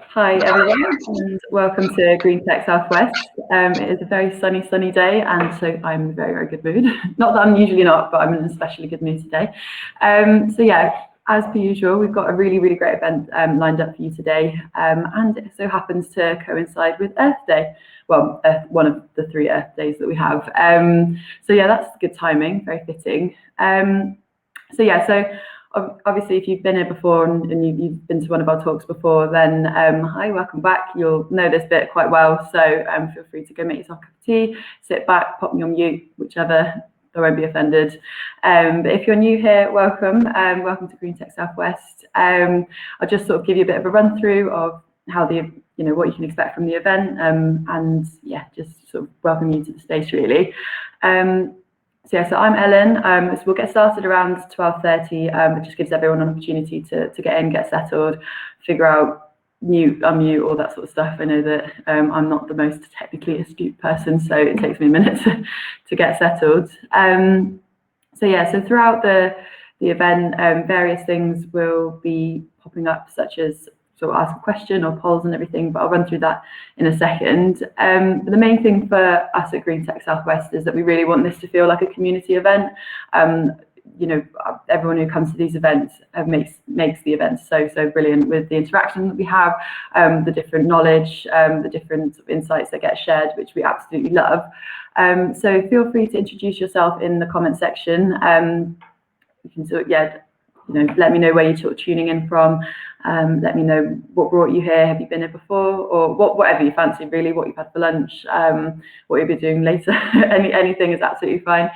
Hi everyone, and welcome to Green Tech Southwest. It is a very sunny day, and so I'm in a very good mood. Not that I'm usually not, but I'm in an especially good mood today. So yeah, as per usual, we've got a really great event lined up for you today, and it so happens to coincide with Earth Day. Well, one of the 3 Earth Days that we have. So yeah, that's good timing, very fitting. So obviously, if you've been here before and you've been to one of our talks before, then hi, welcome back. You'll know this bit quite well, so feel free to go make yourself a cup of tea, sit back, pop me on mute, whichever. I won't be offended. But if you're new here, welcome. Welcome to Green Tech Southwest. I'll just sort of give you a bit of a run through of how what you can expect from the event, and yeah, just sort of welcome you to the space really. So I'm Ellen. So we'll get started around 12:30. It just gives everyone an opportunity to get in, get settled, figure out mute, unmute, all that sort of stuff. I know that I'm not the most technically astute person, so it takes me a minute to get settled. So throughout the event, various things will be popping up, such as sort of ask a question or polls and everything, but I'll run through that in a second. But the main thing for us at Green Tech Southwest is that we really want this to feel like a community event. Everyone who comes to these events makes the events so brilliant with the interaction that we have, the different knowledge, the different insights that get shared, which we absolutely love. So feel free to introduce yourself in the comment section. You can let me know where you're tuning in from. Let me know what brought you here. Have you been here before, or whatever you fancy really, what you've had for lunch, what you'll be doing later. Anything is absolutely fine.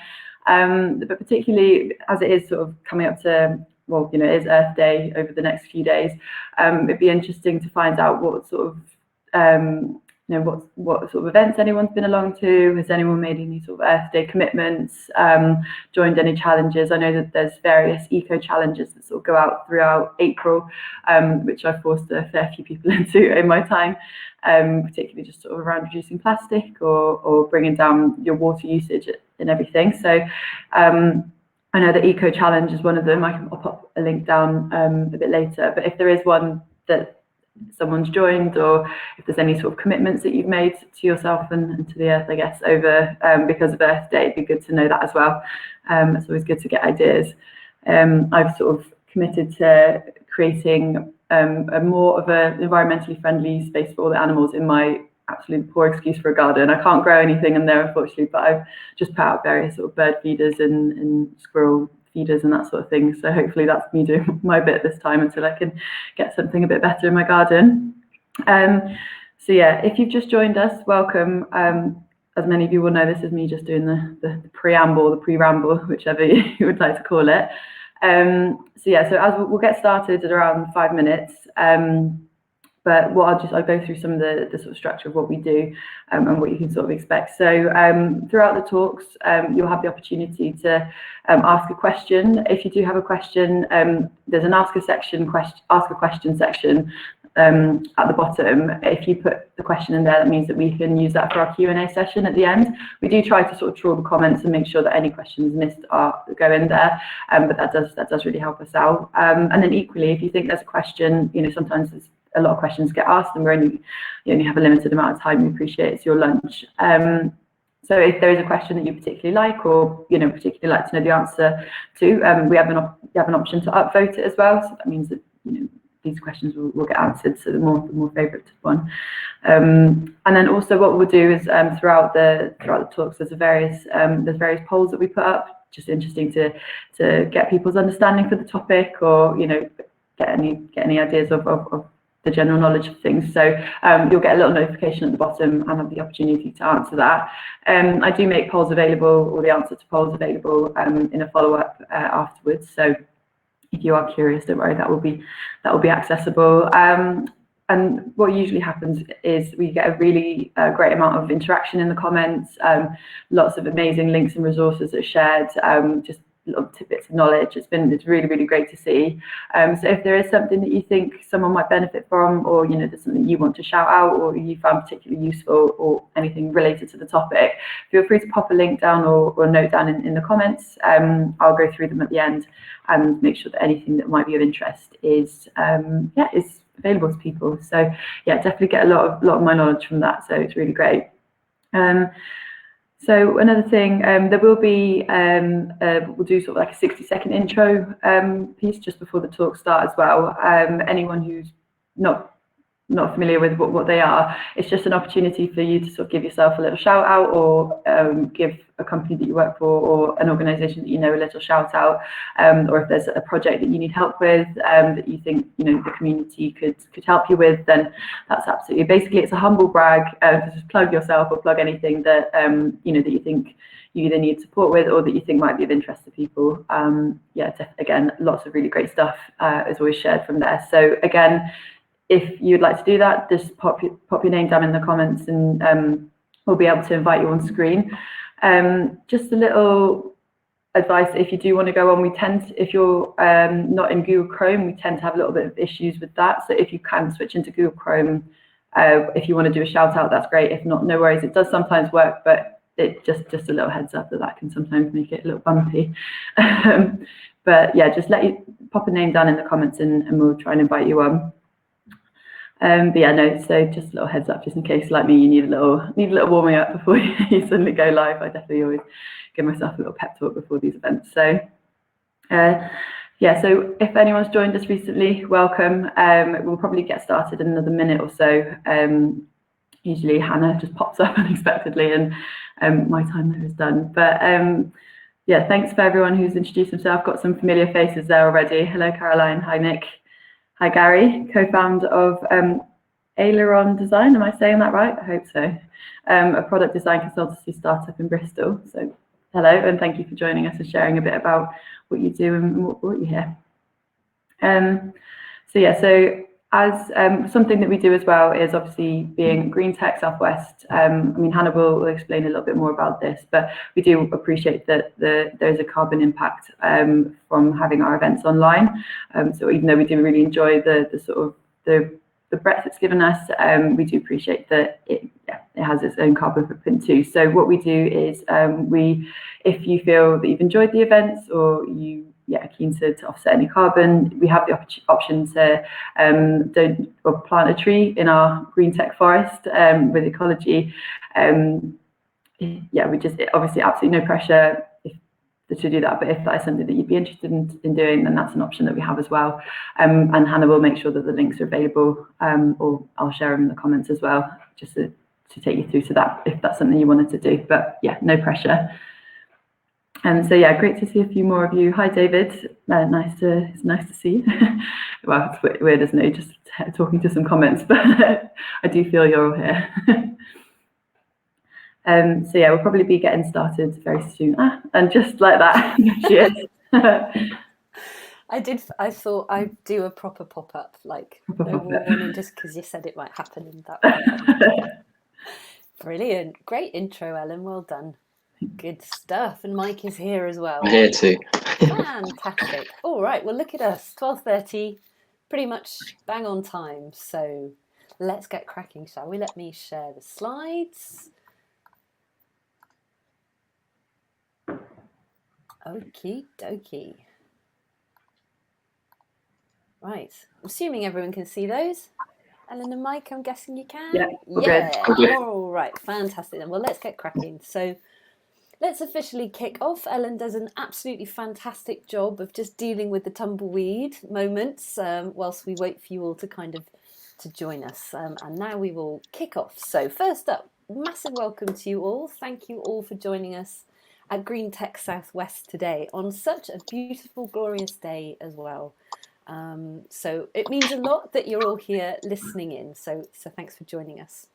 But particularly as it is sort of coming up to, it is Earth Day over the next few days. It'd be interesting to find out what sort of what sort of events anyone's been along to. Has anyone made any sort of Earth Day commitments, joined any challenges? I know that there's various eco challenges that sort of go out throughout April, which I've forced a fair few people into in my time, particularly just sort of around reducing plastic or bringing down your water usage and everything. So I know the eco challenge is one of them. I'll pop a link down a bit later, but if there is one that someone's joined, or if there's any sort of commitments that you've made to yourself and to the earth, I guess, over because of Earth Day, it'd be good to know that as well. It's always good to get ideas. I've sort of committed to creating a more of an environmentally friendly space for all the animals in my absolute poor excuse for a garden. I can't grow anything in there, unfortunately, but I've just put out various sort of bird feeders and squirrel feeders and that sort of thing. So hopefully that's me doing my bit this time until I can get something a bit better in my garden. So yeah, if you've just joined us, welcome. As many of you will know, this is me just doing the preamble, the pre-ramble, whichever you would like to call it. So as we'll get started at around 5 minutes. But I'll go through some of the sort of structure of what we do and what you can sort of expect. So throughout the talks, you'll have the opportunity to ask a question. If you do have a question, there's an ask a question section at the bottom. If you put the question in there, that means that we can use that for our Q&A session at the end. We do try to sort of trawl the comments and make sure that any questions missed go in there, but that does really help us out. And then equally, if you think there's a question, sometimes a lot of questions get asked and you only have a limited amount of time. We appreciate it's your lunch. So if there is a question that you particularly like, or particularly like to know the answer to, we have an option to upvote it as well. So that means that these questions will get answered. So the more favoured one. And then also what we'll do is throughout the talks, there's various polls that we put up. Just interesting to get people's understanding for the topic, or get any ideas of the general knowledge of things. So you'll get a little notification at the bottom and have the opportunity to answer that. I do make polls available, or the answer to polls available in a follow-up afterwards. So if you are curious, don't worry, that will be accessible. And what usually happens is we get a really great amount of interaction in the comments, lots of amazing links and resources that are shared, just little tidbits of knowledge. It's really great to see. So if there is something that you think someone might benefit from, or there's something you want to shout out, or you found particularly useful, or anything related to the topic, feel free to pop a link down or note down in the comments. I'll go through them at the end and make sure that anything that might be of interest is available to people. So yeah, definitely get a lot of my knowledge from that. So it's really great. So another thing, there will be, we'll do sort of like a 60-second intro piece just before the talk start as well. Anyone who's not familiar with what they are, it's just an opportunity for you to sort of give yourself a little shout out, or give a company that you work for or an organisation that you know a little shout out, or if there's a project that you need help with, that you think the community could help you with, then that's absolutely, basically it's a humble brag, to just plug yourself or plug anything that that you think you either need support with or that you think might be of interest to people. Again, lots of really great stuff is always shared from there. So again, if you'd like to do that, just pop your name down in the comments, and we'll be able to invite you on screen. Just a little advice: if you do want to go on, if you're not in Google Chrome, we tend to have a little bit of issues with that. So if you can switch into Google Chrome, if you want to do a shout out, that's great. If not, no worries. It does sometimes work, but it just a little heads up that can sometimes make it a little bumpy. But yeah, just pop a name down in the comments, and we'll try and invite you on. But yeah, no, so just a little heads up, just in case, like me, you need a little warming up before you suddenly go live. I definitely always give myself a little pep talk before these events. So yeah, so if anyone's joined us recently, welcome. We'll probably get started in another minute or so. Usually Hannah just pops up unexpectedly, and my time there is done. But yeah, thanks for everyone who's introduced themselves. Got some familiar faces there already. Hello, Caroline. Hi, Nick. Hi, Gary, co-founder of Aileron Design. Am I saying that right? I hope so. A product design consultancy startup in Bristol. So hello, and thank you for joining us and sharing a bit about what you do and what brought you here. So yeah, so as something that we do as well is obviously being Green Tech Southwest. I mean, Hannah will explain a little bit more about this, but we do appreciate that there's a carbon impact from having our events online. So even though we do really enjoy the sort of the breadth it's given us, we do appreciate that it has its own carbon footprint too. So what we do is if you feel that you've enjoyed the events, or you keen to offset any carbon, we have the option to plant a tree in our green tech forest with ecology. We just, obviously absolutely no pressure to do that, but if that is something that you'd be interested in doing, then that's an option that we have as well. And Hannah will make sure that the links are available, or I'll share them in the comments as well, just to take you through to that if that's something you wanted to do. But yeah, no pressure. So yeah, great to see a few more of you. Hi, David. It's nice to see you. Well, it's weird, isn't it? Just talking to some comments, but I do feel you're all here. So yeah, we'll probably be getting started very soon. And just like that, she is. I thought I'd do a proper pop-up, like no warning, just because you said it might happen in that way. Brilliant. Great intro, Ellen. Well done. Good stuff. And Mike is here as well. I'm here too. Fantastic. All right. Well, look at us. 12:30, pretty much bang on time. So let's get cracking, shall we? Let me share the slides. Okie dokie. Right. Assuming everyone can see those. Ellen and Mike, I'm guessing you can? Yeah. All right. Fantastic. Then. Well, let's get cracking. So let's officially kick off. Ellen does an absolutely fantastic job of just dealing with the tumbleweed moments whilst we wait for you all to to join us. And now we will kick off. So first up, massive welcome to you all. Thank you all for joining us at Green Tech Southwest today on such a beautiful, glorious day as well. So it means a lot that you're all here listening in. So thanks for joining us.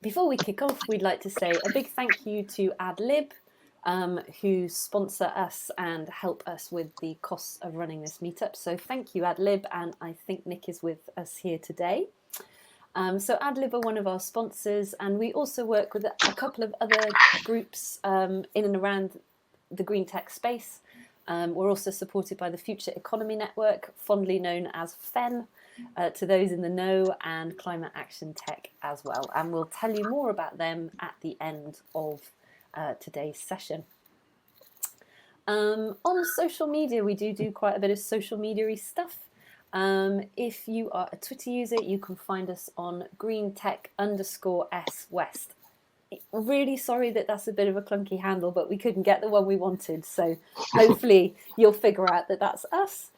Before we kick off, we'd like to say a big thank you to AdLib, who sponsor us and help us with the costs of running this meetup. So thank you, AdLib, and I think Nick is with us here today. So AdLib are one of our sponsors, and we also work with a couple of other groups in and around the green tech space. We're also supported by the Future Economy Network, fondly known as FEN, to those in the know, and Climate Action Tech as well. And we'll tell you more about them at the end of today's session. On social media, we do quite a bit of social media-y stuff. If you are a Twitter user, you can find us on greentech_swest. Really sorry that that's a bit of a clunky handle, but we couldn't get the one we wanted. So hopefully you'll figure out that that's us.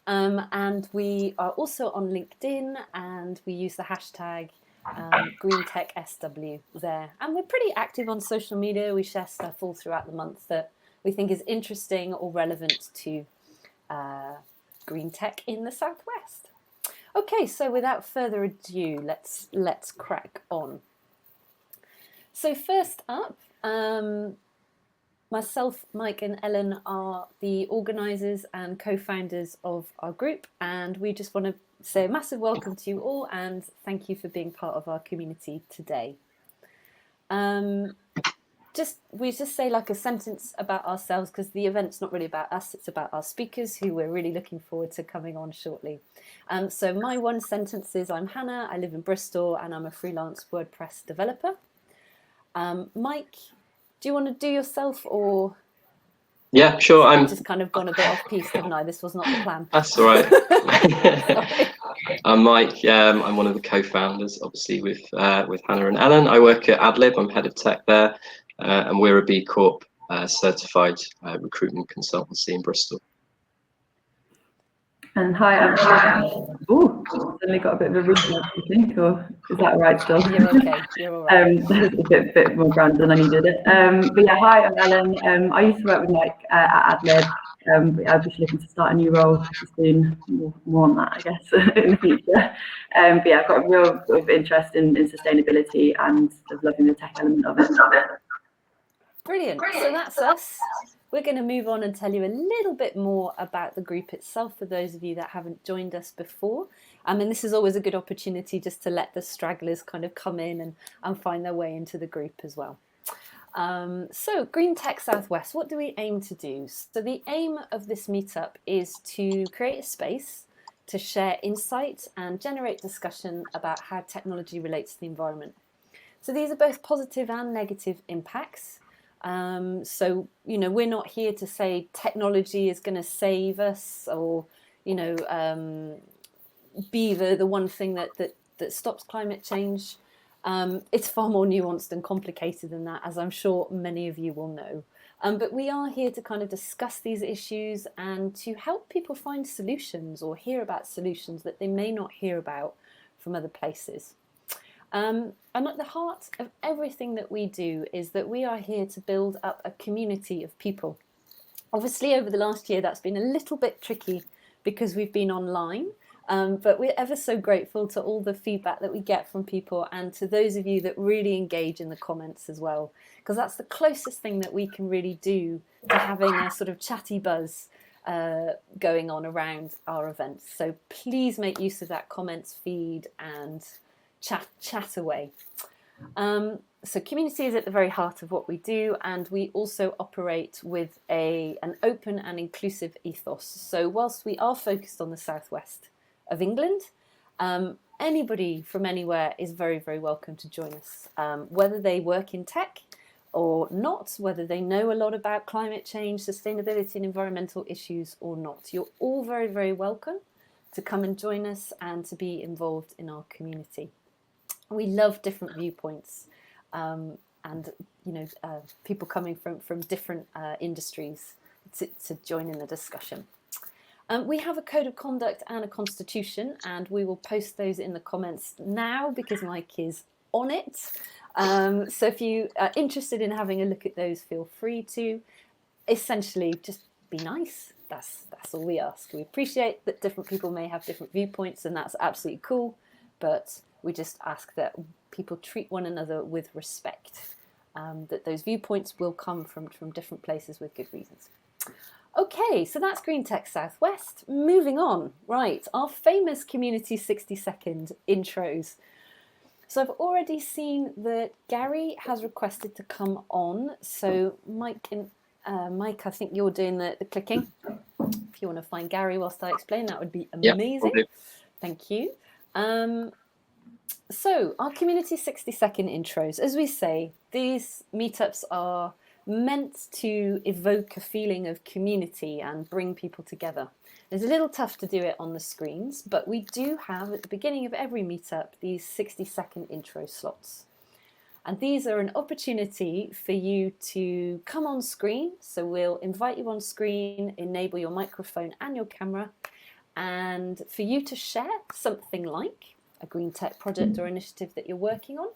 And we are also on LinkedIn, and we use the hashtag GreenTechSW there. And we're pretty active on social media. We share stuff all throughout the month that we think is interesting or relevant to green tech in the Southwest. Okay, so without further ado, let's crack on. So first up, myself, Mike and Ellen are the organisers and co-founders of our group, and we just want to say a massive welcome to you all and thank you for being part of our community today. We just say like a sentence about ourselves, because the event's not really about us, it's about our speakers who we're really looking forward to coming on shortly. So my one sentence is, I'm Hannah, I live in Bristol, and I'm a freelance WordPress developer. Mike, do you want to do yourself, or? Yeah, sure. I've just kind of gone a bit off piste, haven't I? This was not the plan. That's all right. I'm Mike. I'm one of the co-founders, obviously, with Hannah and Ellen. I work at AdLib. I'm head of tech there, and we're a B Corp certified recruitment consultancy in Bristol. And hi, I'm suddenly got a bit of a reflex, I think, or is that right still? You're okay, you're all right. That's a bit more grand than I needed it. But yeah, hi, I'm Ellen. I used to work with Mike at AdLib. But I'm just looking to start a new role soon, more on that, I guess, in the future. But yeah, I've got a real sort of interest in sustainability and of loving the tech element of it. Brilliant. So that's us. We're going to move on and tell you a little bit more about the group itself for those of you that haven't joined us before. And this is always a good opportunity just to let the stragglers kind of come in and find their way into the group as well. So Green Tech Southwest, what do we aim to do? So the aim of this meetup is to create a space to share insight and generate discussion about how technology relates to the environment. So these are both positive and negative impacts. So, we're not here to say technology is going to save us or, be the one thing that stops climate change. It's far more nuanced and complicated than that, as I'm sure many of you will know. But we are here to kind of discuss these issues and to help people find solutions or hear about solutions that they may not hear about from other places. And at the heart of everything that we do is that we are here to build up a community of people. Obviously, over the last year, that's been a little bit tricky because we've been online, but we're ever so grateful to all the feedback that we get from people and to those of you that really engage in the comments as well, because that's the closest thing that we can really do to having a sort of chatty buzz going on around our events. So please make use of that comments feed and chat away. So community is at the very heart of what we do, and we also operate with an open and inclusive ethos. So whilst we are focused on the southwest of England, anybody from anywhere is very, very welcome to join us, whether they work in tech or not, whether they know a lot about climate change, sustainability and environmental issues or not. You're all very, very welcome to come and join us and to be involved in our community. We love different viewpoints and people coming from different industries to join in the discussion. We have a code of conduct and a constitution, and we will post those in the comments now because Mike is on it. So if you are interested in having a look at those, feel free to. Essentially, just be nice. That's all we ask. We appreciate that different people may have different viewpoints, and that's absolutely cool, but we just ask that people treat one another with respect, that those viewpoints will come from different places with good reasons. Okay, so that's Green Tech Southwest. Moving on, right, our famous community 60-second intros. So I've already seen that Gary has requested to come on. So Mike, I think you're doing the clicking. If you want to find Gary whilst I explain, that would be amazing. Yeah, thank you. So our community 60-second intros, as we say, these meetups are meant to evoke a feeling of community and bring people together. It's a little tough to do it on the screens, but we do have at the beginning of every meetup these 60-second intro slots. And these are an opportunity for you to come on screen. So we'll invite you on screen, enable your microphone and your camera, and for you to share something like a green tech project or initiative that you're working on.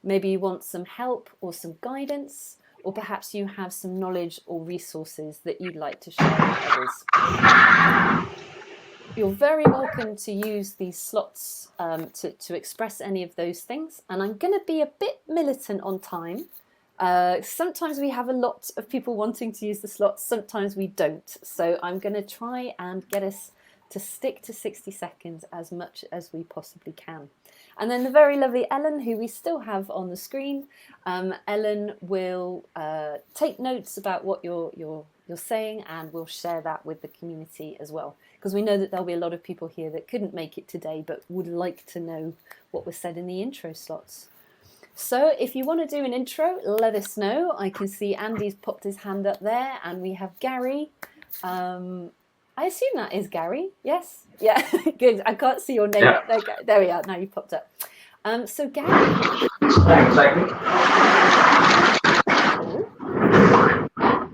Maybe you want some help or some guidance, or perhaps you have some knowledge or resources that you'd like to share with others. You're very welcome to use these slots to express any of those things. And I'm going to be a bit militant on time. Sometimes we have a lot of people wanting to use the slots, sometimes we don't. So I'm going to try and get us to stick to 60 seconds as much as we possibly can. And then the very lovely Ellen, who we still have on the screen, Ellen will take notes about what you're saying, and we'll share that with the community as well. Because we know that there'll be a lot of people here that couldn't make it today, but would like to know what was said in the intro slots. So if you want to do an intro, let us know. I can see Andy's popped his hand up there, and we have Gary. I assume that is Gary. Yes? Yeah, good. I can't see your name. Yeah. There we are. Now you popped up. So Gary.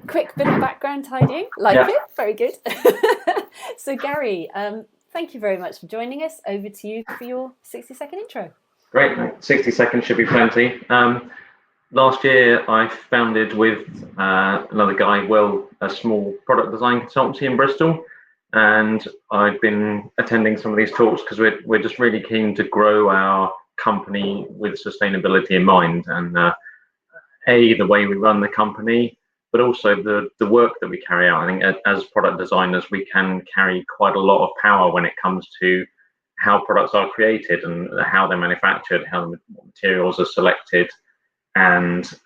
Quick bit of background tidying. Like it. Very good. So Gary, thank you very much for joining us. Over to you for your 60-second intro. Great. 60 seconds should be plenty. Last year, I founded with another guy, a small product design consultancy in Bristol. And I've been attending some of these talks because we're just really keen to grow our company with sustainability in mind. And the way we run the company, but also the work that we carry out. I think as product designers, we can carry quite a lot of power when it comes to how products are created and how they're manufactured, how the materials are selected, and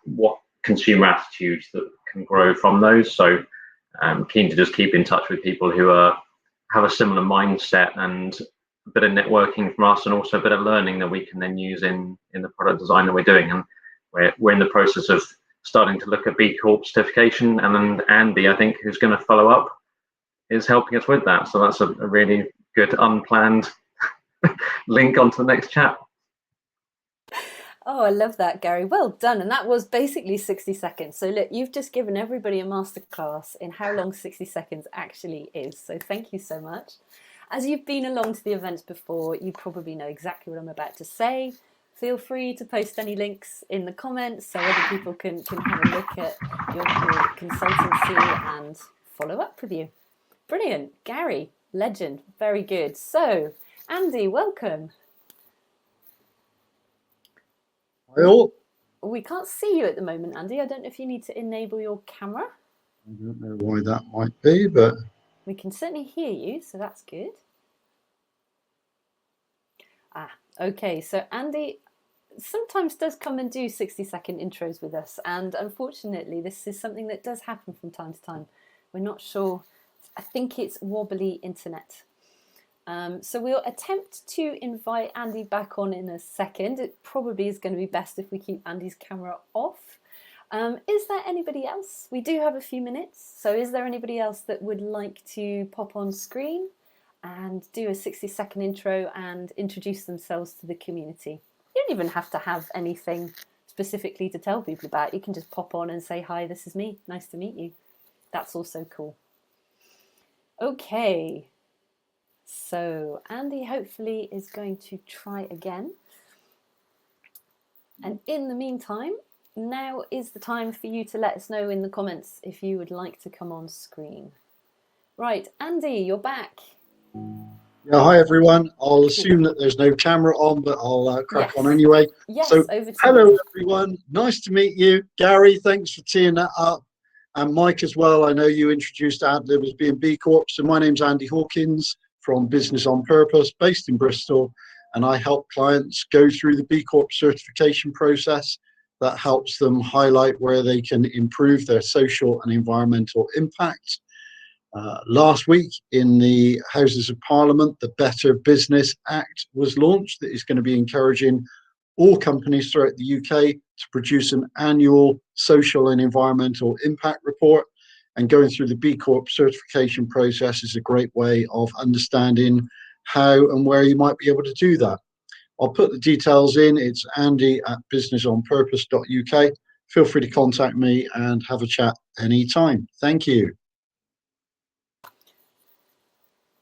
what consumer attitudes that can grow from those. So I'm keen to just keep in touch with people who have a similar mindset, and a bit of networking from us, and also a bit of learning that we can then use in the product design that we're doing. And we're in the process of starting to look at B Corp certification, and then Andy, I think, who's going to follow up, is helping us with that. So that's a really good unplanned link onto the next chat. Oh, I love that, Gary. Well done. And that was basically 60 seconds. So look, you've just given everybody a masterclass in how long 60 seconds actually is. So thank you so much. As you've been along to the events before, you probably know exactly what I'm about to say. Feel free to post any links in the comments so other people can have a look at your consultancy and follow up with you. Brilliant. Gary, legend. Very good. So, Andy, welcome. Hi all. We can't see you at the moment, Andy. I don't know if you need to enable your camera. I don't know why that might be, but we can certainly hear you, so that's good. Okay. So Andy sometimes does come and do 60-second intros with us, and unfortunately, this is something that does happen from time to time. We're not sure. I think it's wobbly internet. So we'll attempt to invite Andy back on in a second. It probably is going to be best if we keep Andy's camera off. Is there anybody else? We do have a few minutes. So is there anybody else that would like to pop on screen and do a 60-second intro and introduce themselves to the community? You don't even have to have anything specifically to tell people about. You can just pop on and say, hi, this is me. Nice to meet you. That's also cool. Okay. So Andy hopefully is going to try again. And in the meantime, now is the time for you to let us know in the comments if you would like to come on screen. Right, Andy, you're back. Yeah, hi everyone. I'll assume that there's no camera on, but I'll crack on anyway. Yes, so over to hello you. Everyone. Nice to meet you. Gary, thanks for teeing that up. And Mike as well. I know you introduced AdLib as being B Corp. So my name's Andy Hawkins from Business on Purpose, based in Bristol, and I help clients go through the B Corp certification process that helps them highlight where they can improve their social and environmental impact. Last week in the Houses of Parliament, the Better Business Act was launched that is going to be encouraging all companies throughout the UK to produce an annual social and environmental impact report. And going through the B Corp certification process is a great way of understanding how and where you might be able to do that. I'll put the details in. It's andy@businessonpurpose.uk. Feel free to contact me and have a chat anytime. Thank you.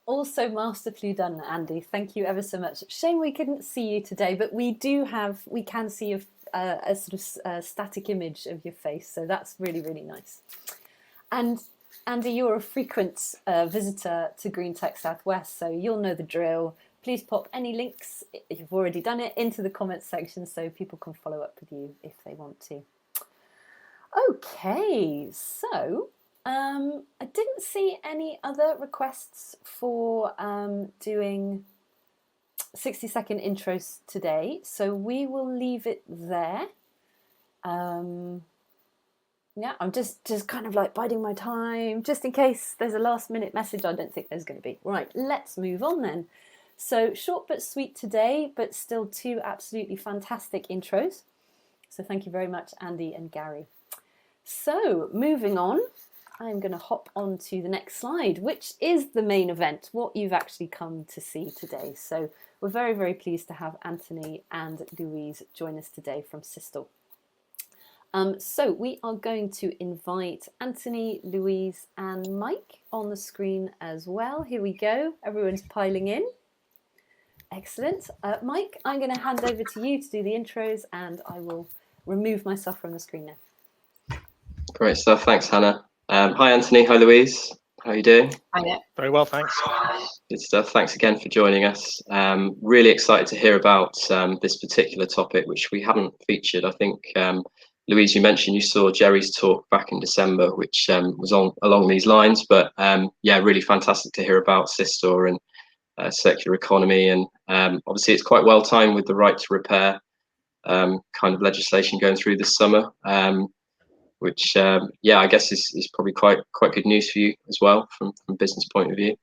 Also masterfully done, Andy. Thank you ever so much. Shame we couldn't see you today, but we can see a sort of static image of your face, so that's really, really nice. And Andy, you're a frequent visitor to Green Tech Southwest, so you'll know the drill. Please pop any links, if you've already done it, into the comments section so people can follow up with you if they want to. Okay, so I didn't see any other requests for doing 60-second intros today, so we will leave it there. Yeah, I'm just kind of like biding my time, just in case there's a last minute message. I don't think there's going to be. Right, let's move on then. So short but sweet today, but still 2 absolutely fantastic intros. So thank you very much, Andy and Gary. So moving on, I'm going to hop on to the next slide, which is the main event, what you've actually come to see today. So we're very, very pleased to have Anthony and Louise join us today from Cistor. So we are going to invite Anthony, Louise and Mike on the screen as well. Here we go. Everyone's piling in. Excellent. Mike, I'm going to hand over to you to do the intros and I will remove myself from the screen now. Great stuff. Thanks, Hannah. Hi, Anthony. Hi, Louise. How are you doing? Hi there. Very well, thanks. Good stuff. Thanks again for joining us. Really excited to hear about this particular topic, which we haven't featured. I think, Louise, you mentioned you saw Jerry's talk back in December, which was along these lines. But yeah, really fantastic to hear about Cistor and circular economy. And obviously, it's quite well timed with the right to repair kind of legislation going through this summer. Which yeah, I guess is probably quite good news for you as well from a business point of view.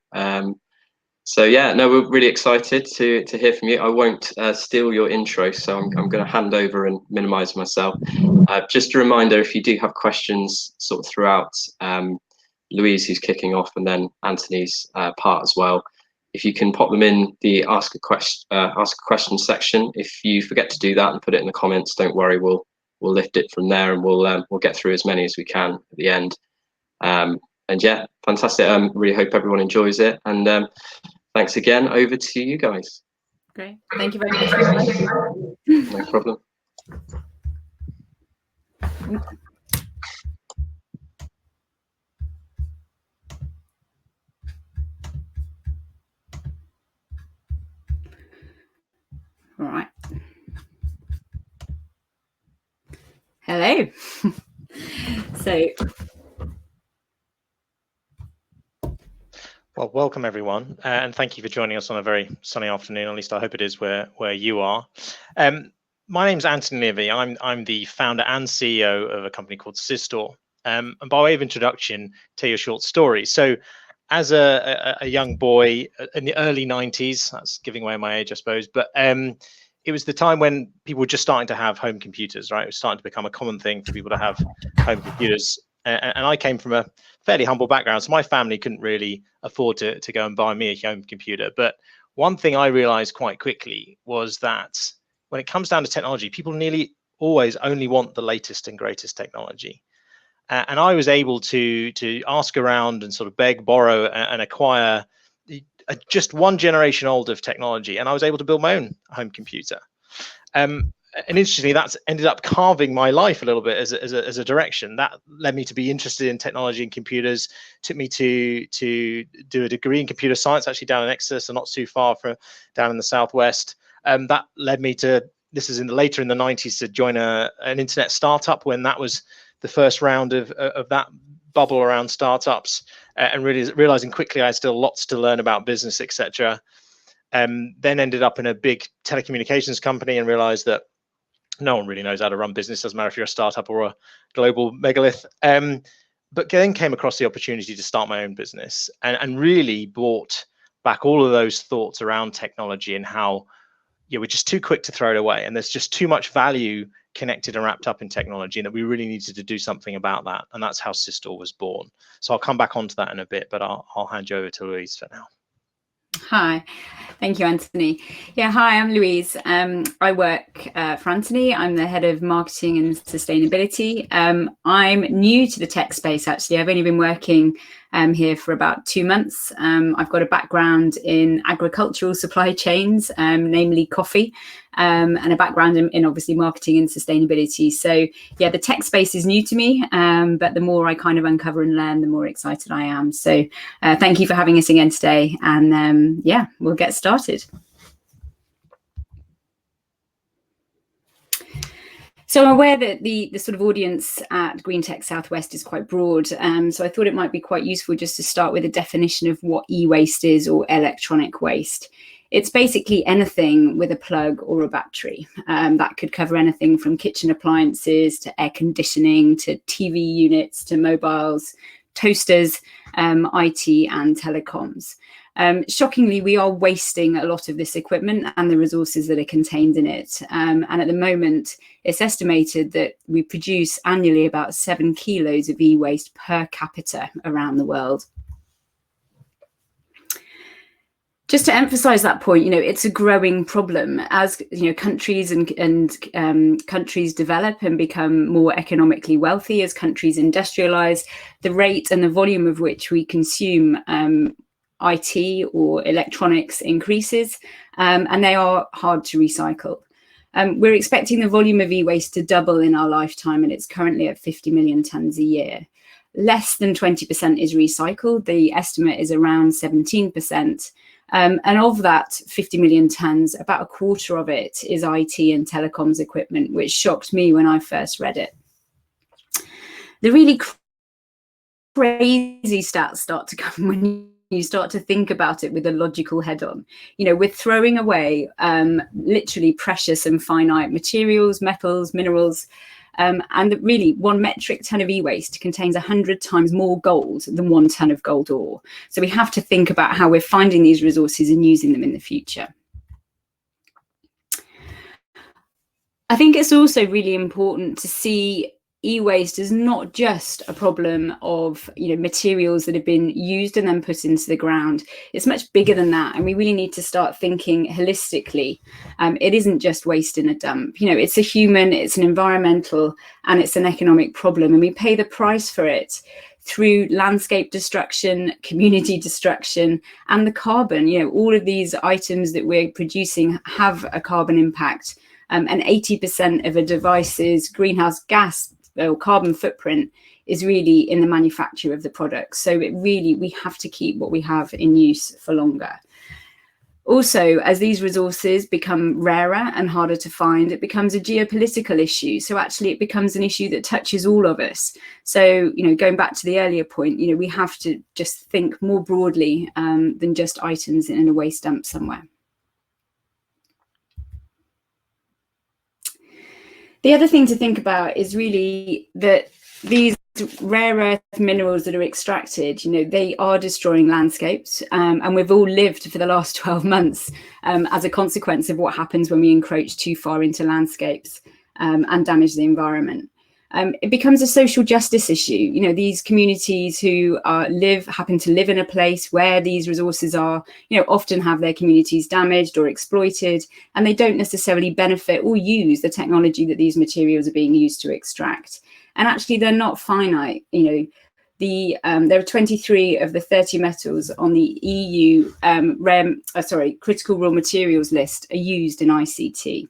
So yeah, no, we're really excited to hear from you. I won't steal your intro, so I'm going to hand over and minimise myself. Just a reminder, if you do have questions sort of throughout, Louise, who's kicking off, and then Anthony's part as well, if you can pop them in the ask a question section. If you forget to do that and put it in the comments, don't worry, we'll lift it from there, and we'll get through as many as we can at the end. And yeah, fantastic. Really hope everyone enjoys it. And thanks again. Over to you guys. Great. Thank you very much for inviting me. No problem. All right. Hello. So, Well, welcome everyone, and thank you for joining us on a very sunny afternoon. At least I hope it is where you are. My name's Anthony Levy. I'm the founder and CEO of a company called Cistor. And by way of introduction, tell you a short story. So, as a young boy in the early 90s, that's giving away my age, I suppose, but it was the time when people were just starting to have home computers, right? It was starting to become a common thing for people to have home computers. And I came from a fairly humble background, so my family couldn't really afford to go and buy me a home computer. But one thing I realized quite quickly was that when it comes down to technology, people nearly always only want the latest and greatest technology. And I was able to ask around and sort of beg, borrow, and acquire just one generation old of technology, and I was able to build my own home computer. And interestingly, that's ended up carving my life a little bit as a direction. That led me to be interested in technology and computers. Took me to do a degree in computer science, actually down in Exeter, so not too far from down in the southwest. That led me to, this is later in the 90s, to join an internet startup when that was the first round of that bubble around startups, and really realizing quickly I had still lots to learn about business, etc. Then ended up in a big telecommunications company and realized that no one really knows how to run business, doesn't matter if you're a startup or a global megalith. But then came across the opportunity to start my own business, and really brought back all of those thoughts around technology and how we're just too quick to throw it away, and there's just too much value connected and wrapped up in technology, and that we really needed to do something about that. And that's how Cistor was born. So I'll come back onto that in a bit, but I'll hand you over to Louise for now. Hi, thank you, Anthony. Yeah, hi, I'm Louise. I work for Anthony. I'm the head of marketing and sustainability. I'm new to the tech space, actually. I've only been working here for about 2 months. I've got a background in agricultural supply chains, namely coffee, and a background in obviously marketing and sustainability. So yeah, the tech space is new to me, but the more I kind of uncover and learn, the more excited I am. So thank you for having us again today. And yeah, we'll get started. So I'm aware that the sort of audience at Green Tech Southwest is quite broad. So I thought it might be quite useful just to start with a definition of what e-waste is, or electronic waste. It's basically anything with a plug or a battery. That could cover anything from kitchen appliances to air conditioning to TV units to mobiles, toasters, IT and telecoms. Shockingly, we are wasting a lot of this equipment and the resources that are contained in it. And at the moment, it's estimated that we produce annually about 7 kilos of e-waste per capita around the world. Just to emphasize that point, it's a growing problem as countries and countries develop and become more economically wealthy, as countries industrialize, the rate and the volume of which we consume IT or electronics increases, and they are hard to recycle. We're expecting the volume of e-waste to double in our lifetime, and it's currently at 50 million tonnes a year. Less than 20% is recycled. The estimate is around 17%. And of that 50 million tonnes, about a quarter of it is IT and telecoms equipment, which shocked me when I first read it. The really crazy stats start to come when you start to think about it with a logical head on. We're throwing away literally precious and finite materials, metals, minerals, and really 1 metric ton of e-waste contains 100 times more gold than 1 ton of gold ore. So we have to think about how we're finding these resources and using them in the future. I think it's also really important to see e-waste is not just a problem of materials that have been used and then put into the ground. It's much bigger than that, and we really need to start thinking holistically. It isn't just waste in a dump. It's a human, it's an environmental, and it's an economic problem, and we pay the price for it through landscape destruction, community destruction, and the carbon. All of these items that we're producing have a carbon impact, and 80% of a device's greenhouse gas or carbon footprint is really in the manufacture of the product. So we have to keep what we have in use for longer. Also, as these resources become rarer and harder to find, it becomes a geopolitical issue. So actually it becomes an issue that touches all of us. So, going back to the earlier point, we have to just think more broadly than just items in a waste dump somewhere. The other thing to think about is really that these rare earth minerals that are extracted, they are destroying landscapes, and we've all lived for the last 12 months as a consequence of what happens when we encroach too far into landscapes and damage the environment. It becomes a social justice issue. These communities who happen to live in a place where these resources are, often have their communities damaged or exploited, and they don't necessarily benefit or use the technology that these materials are being used to extract. And actually, they're not finite. There are 23 of the 30 metals on the EU critical raw materials list are used in ICT.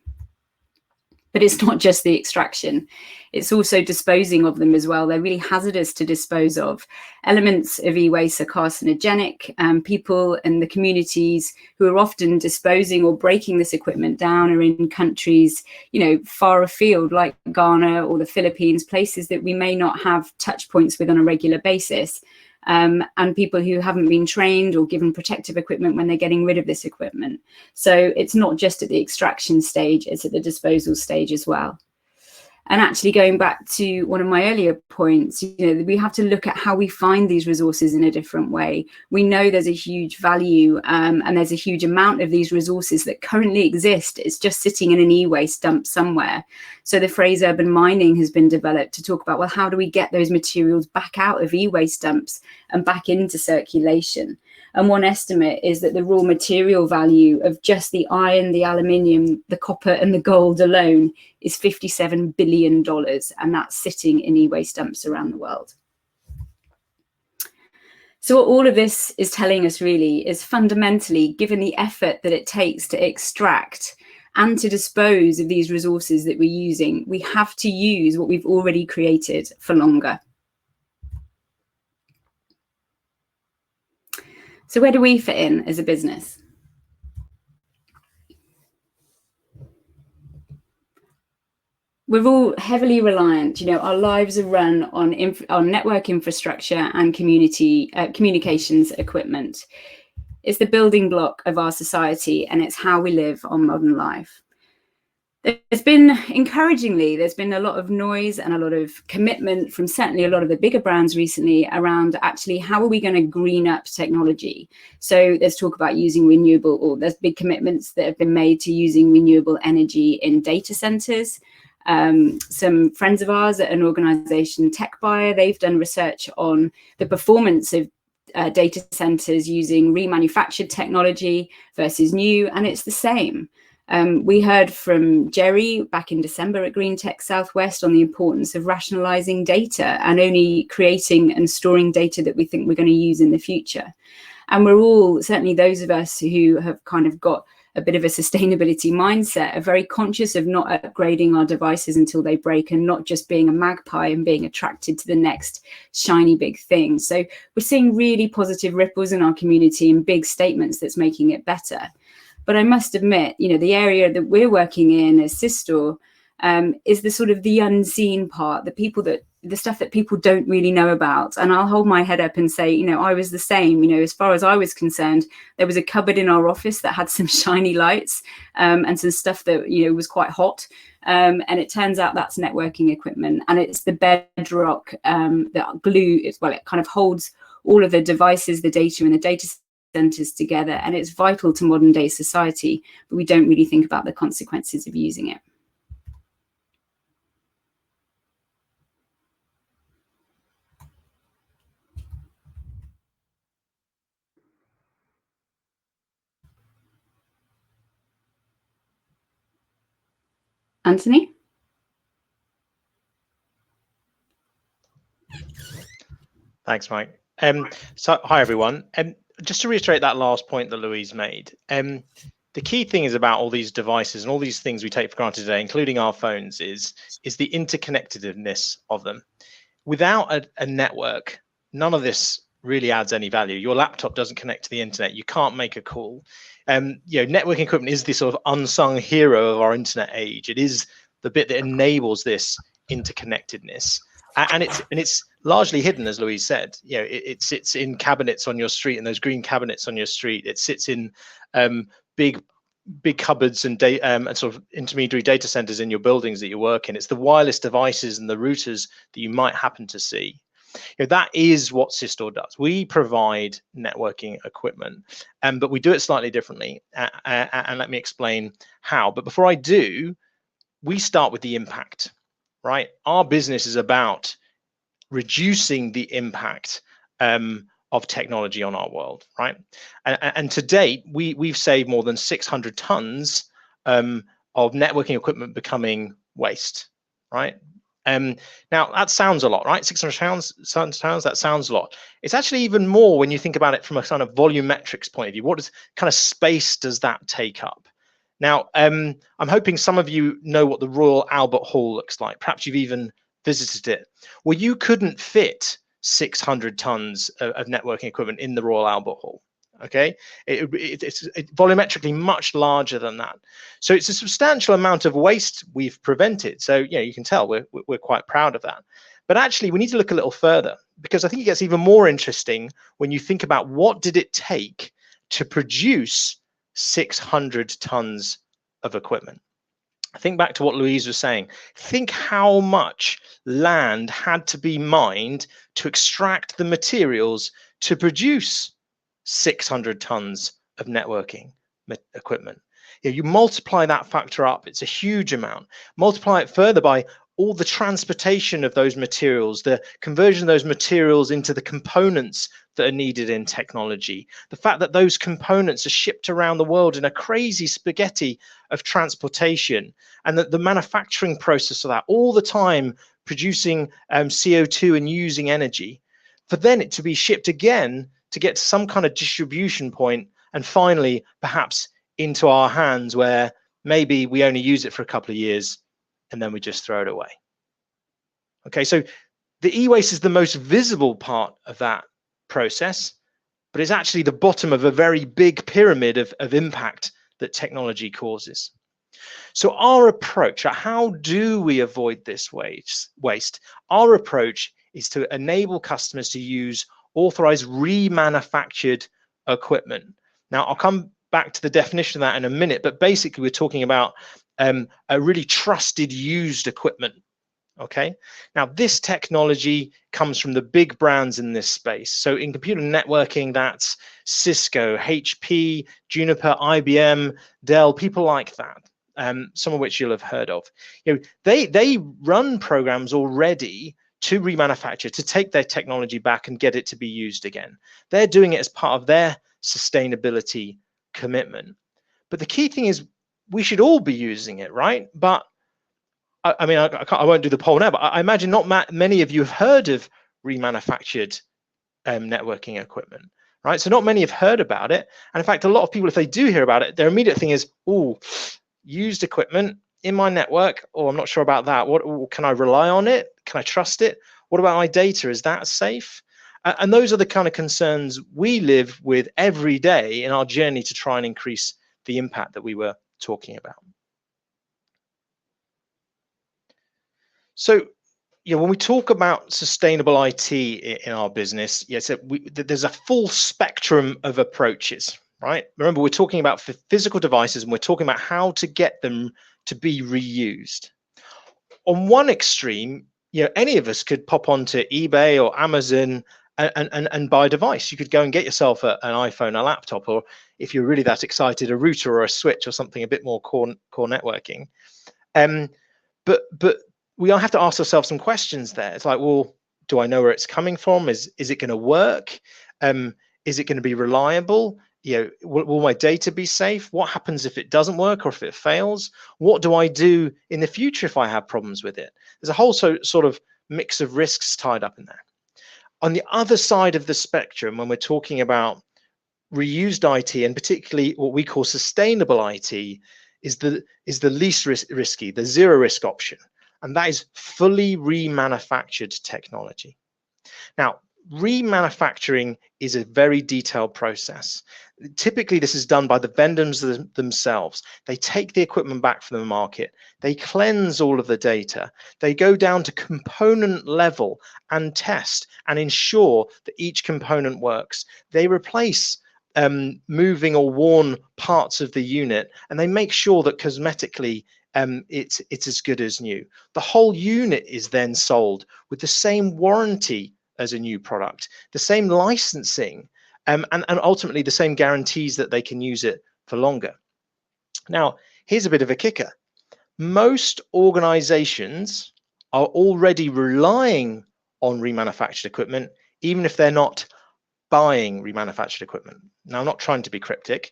But it's not just the extraction, it's also disposing of them as well. They're really hazardous to dispose of. Elements of e-waste are carcinogenic. People and the communities who are often disposing or breaking this equipment down are in countries, far afield, like Ghana or the Philippines, places that we may not have touch points with on a regular basis. And people who haven't been trained or given protective equipment when they're getting rid of this equipment. So it's not just at the extraction stage, it's at the disposal stage as well. And actually, going back to one of my earlier points, we have to look at how we find these resources in a different way. We know there's a huge value and there's a huge amount of these resources that currently exist. It's just sitting in an e-waste dump somewhere. So the phrase urban mining has been developed to talk about, well, how do we get those materials back out of e-waste dumps and back into circulation? And one estimate is that the raw material value of just the iron, the aluminium, the copper and the gold alone is $57 billion. And that's sitting in e-waste dumps around the world. So what all of this is telling us really is fundamentally, given the effort that it takes to extract and to dispose of these resources that we're using, we have to use what we've already created for longer. So where do we fit in as a business? We're all heavily reliant, our lives are run on network infrastructure and communications equipment. It's the building block of our society, and it's how we live on modern life. There's been a lot of noise and a lot of commitment from certainly a lot of the bigger brands recently around actually how are we going to green up technology. So there's talk about using there's big commitments that have been made to using renewable energy in data centers. Some friends of ours at an organization, TechBuyer, they've done research on the performance of data centers using remanufactured technology versus new, and it's the same. We heard from Jerry back in December at Green Tech Southwest on the importance of rationalizing data and only creating and storing data that we think we're going to use in the future. And we're all, certainly those of us who have kind of got a bit of a sustainability mindset, are very conscious of not upgrading our devices until they break and not just being a magpie and being attracted to the next shiny big thing. So we're seeing really positive ripples in our community and big statements that's making it better. But I must admit, the area that we're working in as Cistor is the sort of the unseen part, the stuff that people don't really know about. And I'll hold my head up and say, I was the same. As far as I was concerned, there was a cupboard in our office that had some shiny lights and some stuff that, was quite hot. And it turns out that's networking equipment. And it's the bedrock that glue, it kind of holds all of the devices, the data and the data centers together. And it's vital to modern day society, but we don't really think about the consequences of using it. Anthony? Thanks, Mike. So, hi, everyone. Just to reiterate that last point that Louise made, the key thing is about all these devices and all these things we take for granted today, including our phones, is the interconnectedness of them. Without a network, none of this really adds any value. Your laptop doesn't connect to the internet. You can't make a call. Networking equipment is the sort of unsung hero of our internet age. It is the bit that enables this interconnectedness, and it's largely hidden, as Louise said. It sits in cabinets on your street, and those green cabinets on your street. It sits in big cupboards and sort of intermediary data centers in your buildings that you work in. It's the wireless devices and the routers that you might happen to see. That is what Cistor does. We provide networking equipment, but we do it slightly differently. And let me explain how. But before I do, we start with the impact, right? Our business is about reducing the impact of technology on our world, right? And to date, we've saved more than 600 tons of networking equipment becoming waste, right? Now that sounds a lot, right? 600 pounds, that sounds a lot. It's actually even more when you think about it from a kind of volumetrics point of view. What kind of space does that take up? Now, I'm hoping some of you know what the Royal Albert Hall looks like. Perhaps you've even visited it. Well, you couldn't fit 600 tons of networking equipment in the Royal Albert Hall. Okay, it's volumetrically much larger than that. So it's a substantial amount of waste we've prevented. So you can tell we're quite proud of that. But actually, we need to look a little further, because I think it gets even more interesting when you think about what did it take to produce 600 tons of equipment. think back to what Louise was saying. Think how much land had to be mined to extract the materials to produce 600 tons of networking equipment. You multiply that factor up, it's a huge amount. Multiply it further by all the transportation of those materials, the conversion of those materials into the components that are needed in technology, the fact that those components are shipped around the world in a crazy spaghetti of transportation, and that the manufacturing process of that, all the time producing CO2 and using energy, for then it to be shipped again to get to some kind of distribution point, and finally perhaps into our hands, where maybe we only use it for a couple of years and then we just throw it away. Okay, so the e-waste is the most visible part of that process, but it's actually the bottom of a very big pyramid of impact that technology causes. So our approach, how do we avoid this waste? Our approach is to enable customers to use authorized remanufactured equipment. Now, I'll come back to the definition of that in a minute, but basically we're talking about a really trusted used equipment. Okay, now this technology comes from the big brands in this space. So in computer networking, that's Cisco, HP, Juniper, IBM, Dell, people like that, some of which you'll have heard of. They run programs already to remanufacture, to take their technology back and get it to be used again. They're doing it as part of their sustainability commitment. But the key thing is we should all be using it, right? But I mean, I won't do the poll now, but I imagine not many of you have heard of remanufactured networking equipment, right? So not many have heard about it. And in fact, a lot of people, if they do hear about it, their immediate thing is, oh, used equipment in my network, or I'm not sure about that. What can I rely on it? Can I trust it? What about my data? Is that safe? And those are the kind of concerns we live with every day in our journey to try and increase the impact that we were talking about. So, when we talk about sustainable IT in our business, so there's a full spectrum of approaches, right? Remember, we're talking about physical devices, and we're talking about how to get them to be reused. On one extreme, any of us could pop onto eBay or Amazon and buy a device. You could go and get yourself an iPhone, a laptop, or if you're really that excited, a router or a switch or something a bit more core networking. But we all have to ask ourselves some questions there. It's like, well, do I know where it's coming from? Is it going to work? Is it going to be reliable? Will my data be safe? What happens if it doesn't work or if it fails? What do I do in the future if I have problems with it? There's a whole sort of mix of risks tied up in there. On the other side of the spectrum, when we're talking about reused IT, and particularly what we call sustainable IT, is the least risky, the zero risk option. And that is fully remanufactured technology. Now, remanufacturing is a very detailed process. Typically, this is done by the vendors themselves. They take the equipment back from the market. They cleanse all of the data. They go down to component level and test and ensure that each component works. They replace moving or worn parts of the unit, and they make sure that cosmetically it's as good as new. The whole unit is then sold with the same warranty as a new product, the same licensing, and ultimately the same guarantees that they can use it for longer. Now, here's a bit of a kicker. Most organizations are already relying on remanufactured equipment, even if they're not buying remanufactured equipment. Now, I'm not trying to be cryptic.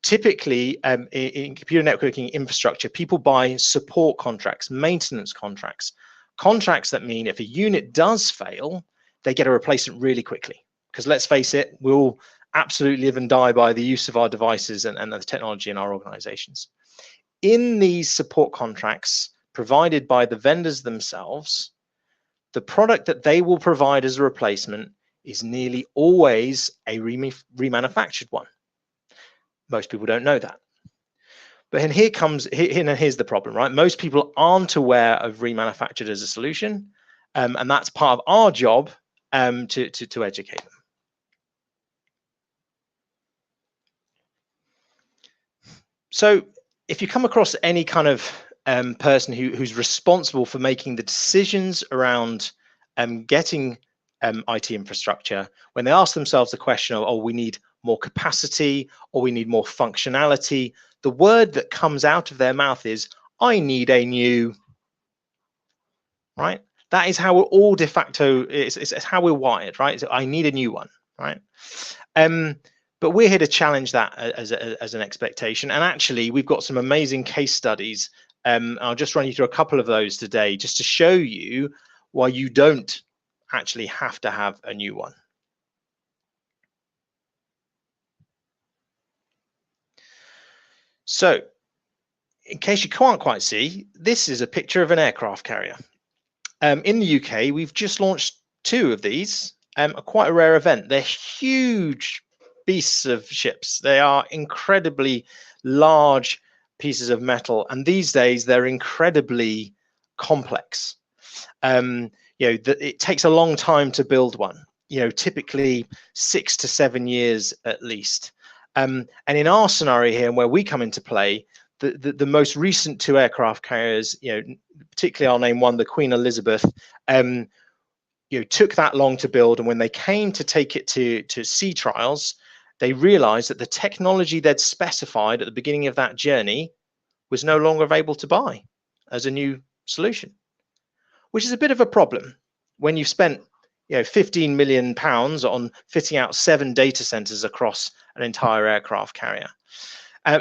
Typically, in computer networking infrastructure, people buy support contracts, maintenance contracts that mean if a unit does fail, they get a replacement really quickly. Because let's face it, we'll absolutely live and die by the use of our devices and the technology in our organizations. In these support contracts provided by the vendors themselves, the product that they will provide as a replacement is nearly always a remanufactured one. Most people don't know that. But then here's the problem, right? Most people aren't aware of remanufactured as a solution, and that's part of our job to educate them. So if you come across any kind of person who's responsible for making the decisions around getting IT infrastructure, when they ask themselves the question of, oh, we need more capacity or we need more functionality, the word that comes out of their mouth is, I need a new, right? That is how we're all de facto, it's how we're wired, right? So I need a new one, right? But we're here to challenge that as an expectation. And actually, we've got some amazing case studies. I'll just run you through a couple of those today, just to show you why you don't actually have to have a new one. So, in case you can't quite see, this is a picture of an aircraft carrier. In the UK, we've just launched 2 of these, quite a rare event. They're huge beasts of ships. They are incredibly large pieces of metal, and these days they're incredibly complex. It takes a long time to build one. Typically 6 to 7 years at least. And in our scenario here, and where we come into play, the most recent 2 aircraft carriers, particularly I'll name one, the Queen Elizabeth, took that long to build, and when they came to take it to sea trials, they realized that the technology they'd specified at the beginning of that journey was no longer available to buy as a new solution, which is a bit of a problem when you've spent 15 million pounds on fitting out 7 data centers across an entire aircraft carrier.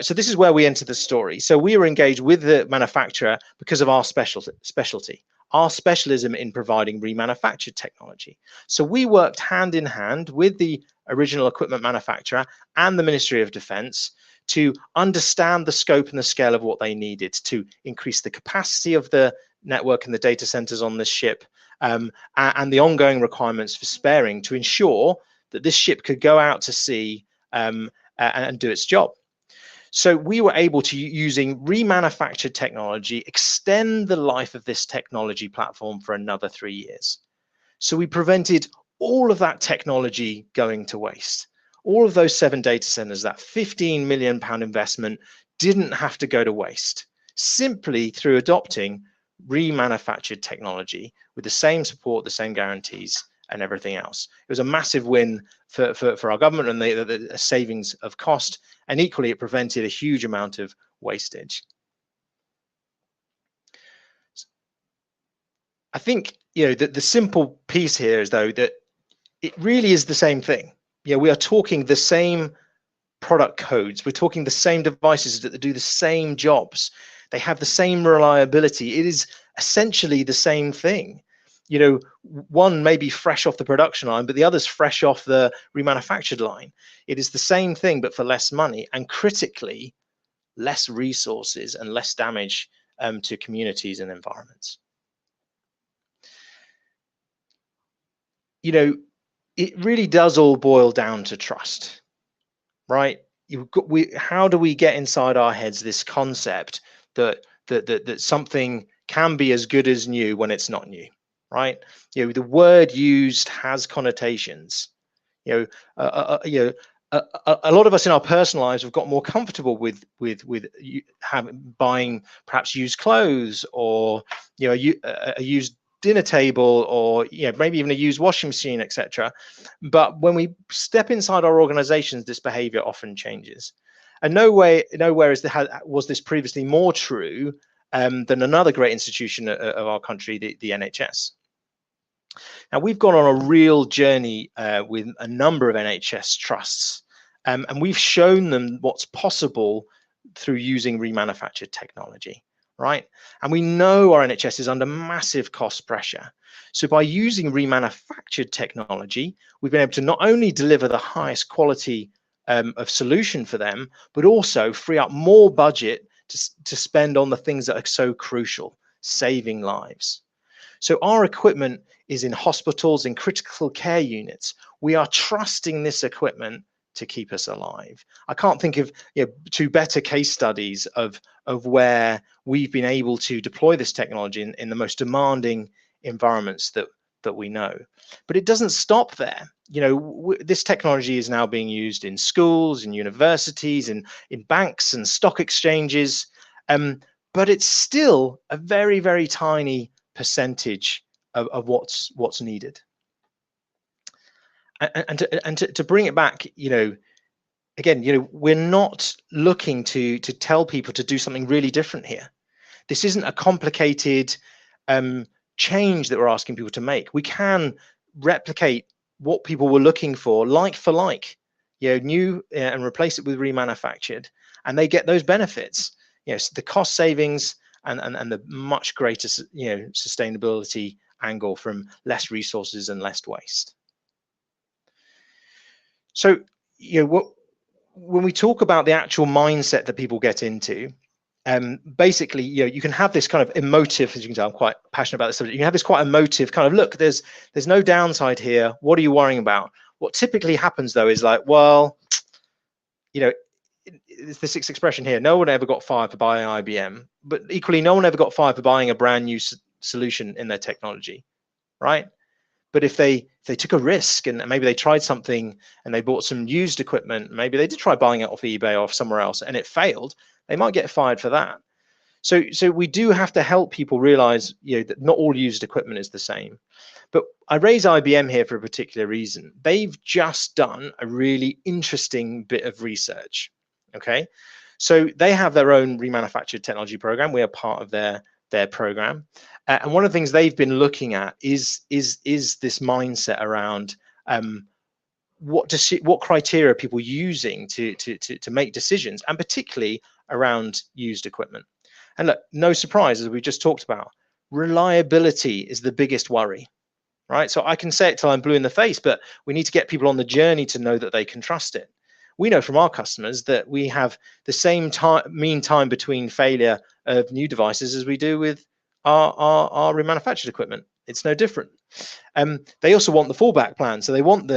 So this is where we enter the story. So we were engaged with the manufacturer because of our specialty, our specialism in providing remanufactured technology. So we worked hand in hand with the original equipment manufacturer and the Ministry of Defence to understand the scope and the scale of what they needed to increase the capacity of the network and the data centers on this ship, and the ongoing requirements for sparing to ensure that this ship could go out to sea and do its job. So we were able to, using remanufactured technology, extend the life of this technology platform for another 3 years. So we prevented all of that technology going to waste. All of those 7 data centers, that 15 million pound investment, didn't have to go to waste, simply through adopting remanufactured technology with the same support, the same guarantees, and everything else. It was a massive win for our government and the savings of cost, and equally it prevented a huge amount of wastage. I think the simple piece here is, though, that it really is the same thing. We are talking the same product codes, we're talking the same devices that do the same jobs, they have the same reliability. It is essentially the same thing. One may be fresh off the production line, but the other's fresh off the remanufactured line. It is the same thing, but for less money, and critically, less resources and less damage to communities and environments. It really does all boil down to trust, right? How do we get inside our heads this concept that something can be as good as new when it's not new? Right? The word used has connotations. A lot of us in our personal lives have got more comfortable with buying perhaps used clothes, or a used dinner table, or maybe even a used washing machine, etc. But when we step inside our organizations, this behavior often changes. And nowhere was this previously more true than another great institution of our country, the NHS. Now, we've gone on a real journey with a number of NHS trusts, and we've shown them what's possible through using remanufactured technology, right? And we know our NHS is under massive cost pressure. So by using remanufactured technology, we've been able to not only deliver the highest quality of solution for them, but also free up more budget to spend on the things that are so crucial, saving lives. So our equipment is in hospitals, in critical care units. We are trusting this equipment to keep us alive. I can't think of 2 better case studies of where we've been able to deploy this technology in the most demanding environments that we know. But it doesn't stop there. This technology is now being used in schools, in universities, in banks and stock exchanges, But it's still a very, very tiny percentage of what's needed. And to bring it back, again, we're not looking to tell people to do something really different here. This isn't a complicated change that we're asking people to make. We can replicate what people were looking for like, new and replace it with remanufactured, and they get those benefits. The cost savings and the much greater, sustainability angle from less resources and less waste. So, when we talk about the actual mindset that people get into, basically, you can have this kind of emotive, as you can tell, I'm quite passionate about this subject. You can have this quite emotive kind of, look, there's no downside here. What are you worrying about? What typically happens though is like, well, it's the sixth expression here. No one ever got fired for buying IBM, but equally, no one ever got fired for buying a brand new solution in their technology, right? But if they took a risk and maybe they tried something and they bought some used equipment, maybe they did try buying it off eBay or off somewhere else and it failed, they might get fired for that. So we do have to help people realize, that not all used equipment is the same. But I raise IBM here for a particular reason. They've just done a really interesting bit of research. Okay, so they have their own remanufactured technology program. We are part of their program. And one of the things they've been looking at is this mindset around what criteria are people using to make decisions, and particularly around used equipment. And look, no surprise, as we just talked about, reliability is the biggest worry, right? So I can say it till I'm blue in the face, but we need to get people on the journey to know that they can trust it. We know from our customers that we have the same mean time between failure of new devices as we do with our remanufactured equipment. It's no different. They also want the fallback plan. So they want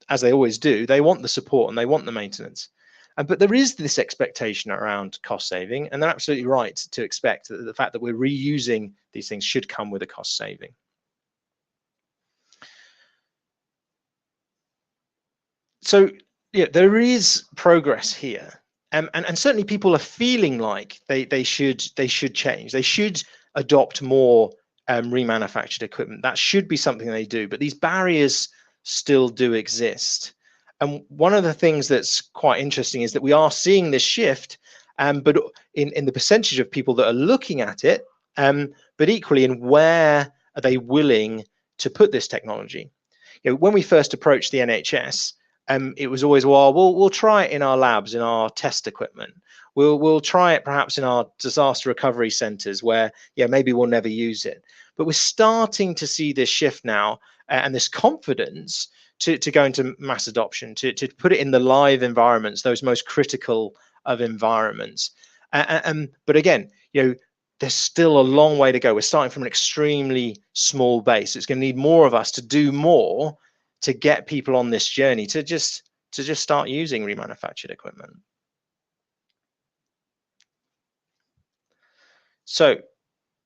as they always do, they want the support and they want the maintenance. But there is this expectation around cost saving, and they're absolutely right to expect that the fact that we're reusing these things should come with a cost saving. So there is progress here, and certainly people are feeling like they should change. They should adopt more remanufactured equipment. That should be something they do, but these barriers still do exist. And one of the things that's quite interesting is that we are seeing this shift, but in the percentage of people that are looking at it, but equally in where are they willing to put this technology. When we first approached the NHS, it was always, well, we'll try it in our labs, in our test equipment. We'll try it perhaps in our disaster recovery centres where, maybe we'll never use it. But we're starting to see this shift now and this confidence to go into mass adoption, to put it in the live environments, those most critical of environments. But again, there's still a long way to go. We're starting from an extremely small base. It's going to need more of us to do more to get people on this journey to just start using remanufactured equipment. So,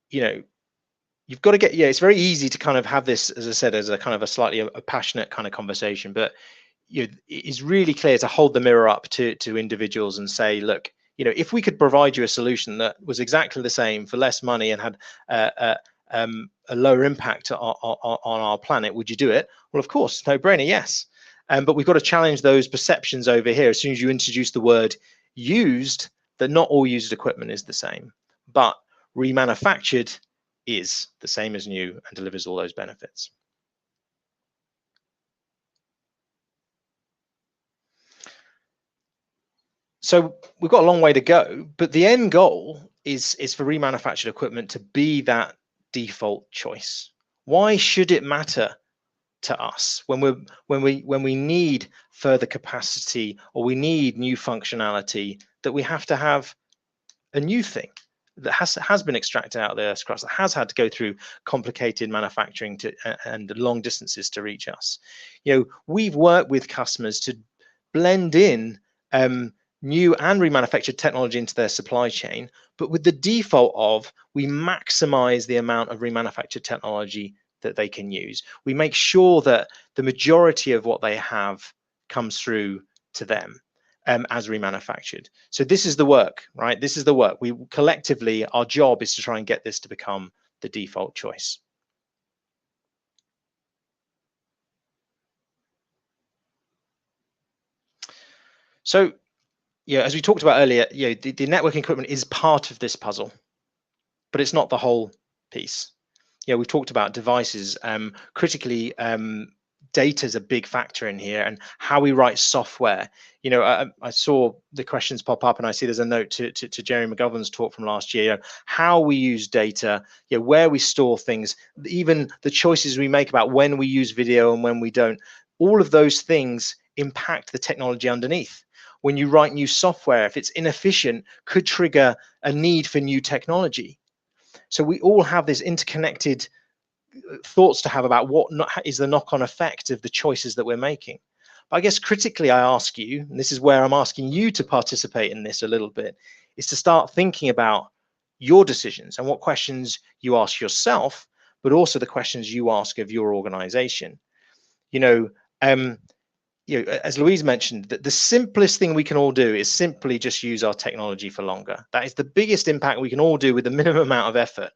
you've got to get, it's very easy to kind of have this, as I said, as a kind of a slightly a passionate kind of conversation, but it is really clear to hold the mirror up to individuals and say, look, if we could provide you a solution that was exactly the same for less money and had a lower impact on our planet, would you do it? Well, of course, no brainer, yes. But we've got to challenge those perceptions over here. As soon as you introduce the word used, that not all used equipment is the same, but remanufactured is the same as new and delivers all those benefits. So we've got a long way to go, but the end goal is for remanufactured equipment to be that default choice. Why should it matter to us when we need further capacity or we need new functionality, that we have to have a new thing that has been extracted out of the Earth's crust, that has had to go through complicated manufacturing and long distances to reach us? We've worked with customers to blend in new and remanufactured technology into their supply chain, but with the default of we maximize the amount of remanufactured technology that they can use. We make sure that the majority of what they have comes through to them. as remanufactured. So this is the work, right? This is the work. We collectively, our job is to try and get this to become the default choice. So, yeah, as we talked about earlier, the networking equipment is part of this puzzle, but it's not the whole piece. We've talked about devices. Critically, data is a big factor in here, and how we write software. I saw the questions pop up, and I see there's a note to Jerry McGovern's talk from last year. How we use data, where we store things, even the choices we make about when we use video and when we don't. All of those things impact the technology underneath. When you write new software, if it's inefficient, could trigger a need for new technology. So we all have this interconnected thoughts to have about what is the knock-on effect of the choices that we're making. But I guess critically, I ask you, and this is where I'm asking you to participate in this a little bit, is to start thinking about your decisions and what questions you ask yourself, but also the questions you ask of your organization. As Louise mentioned, that the simplest thing we can all do is simply just use our technology for longer. That is the biggest impact we can all do with the minimum amount of effort.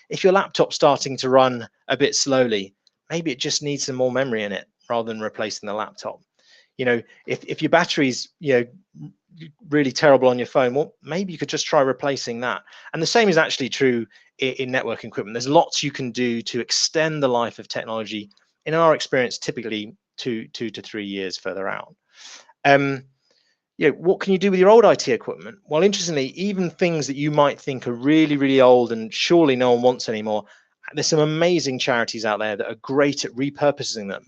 If your laptop's starting to run a bit slowly, maybe it just needs some more memory in it rather than replacing the laptop. If your battery's really terrible on your phone, well, maybe you could just try replacing that. And the same is actually true in networking equipment. There's lots you can do to extend the life of technology. In our experience, typically 2 to 3 years further out. What can you do with your old IT equipment? Well, interestingly, even things that you might think are really, really old and surely no one wants anymore, there's some amazing charities out there that are great at repurposing them.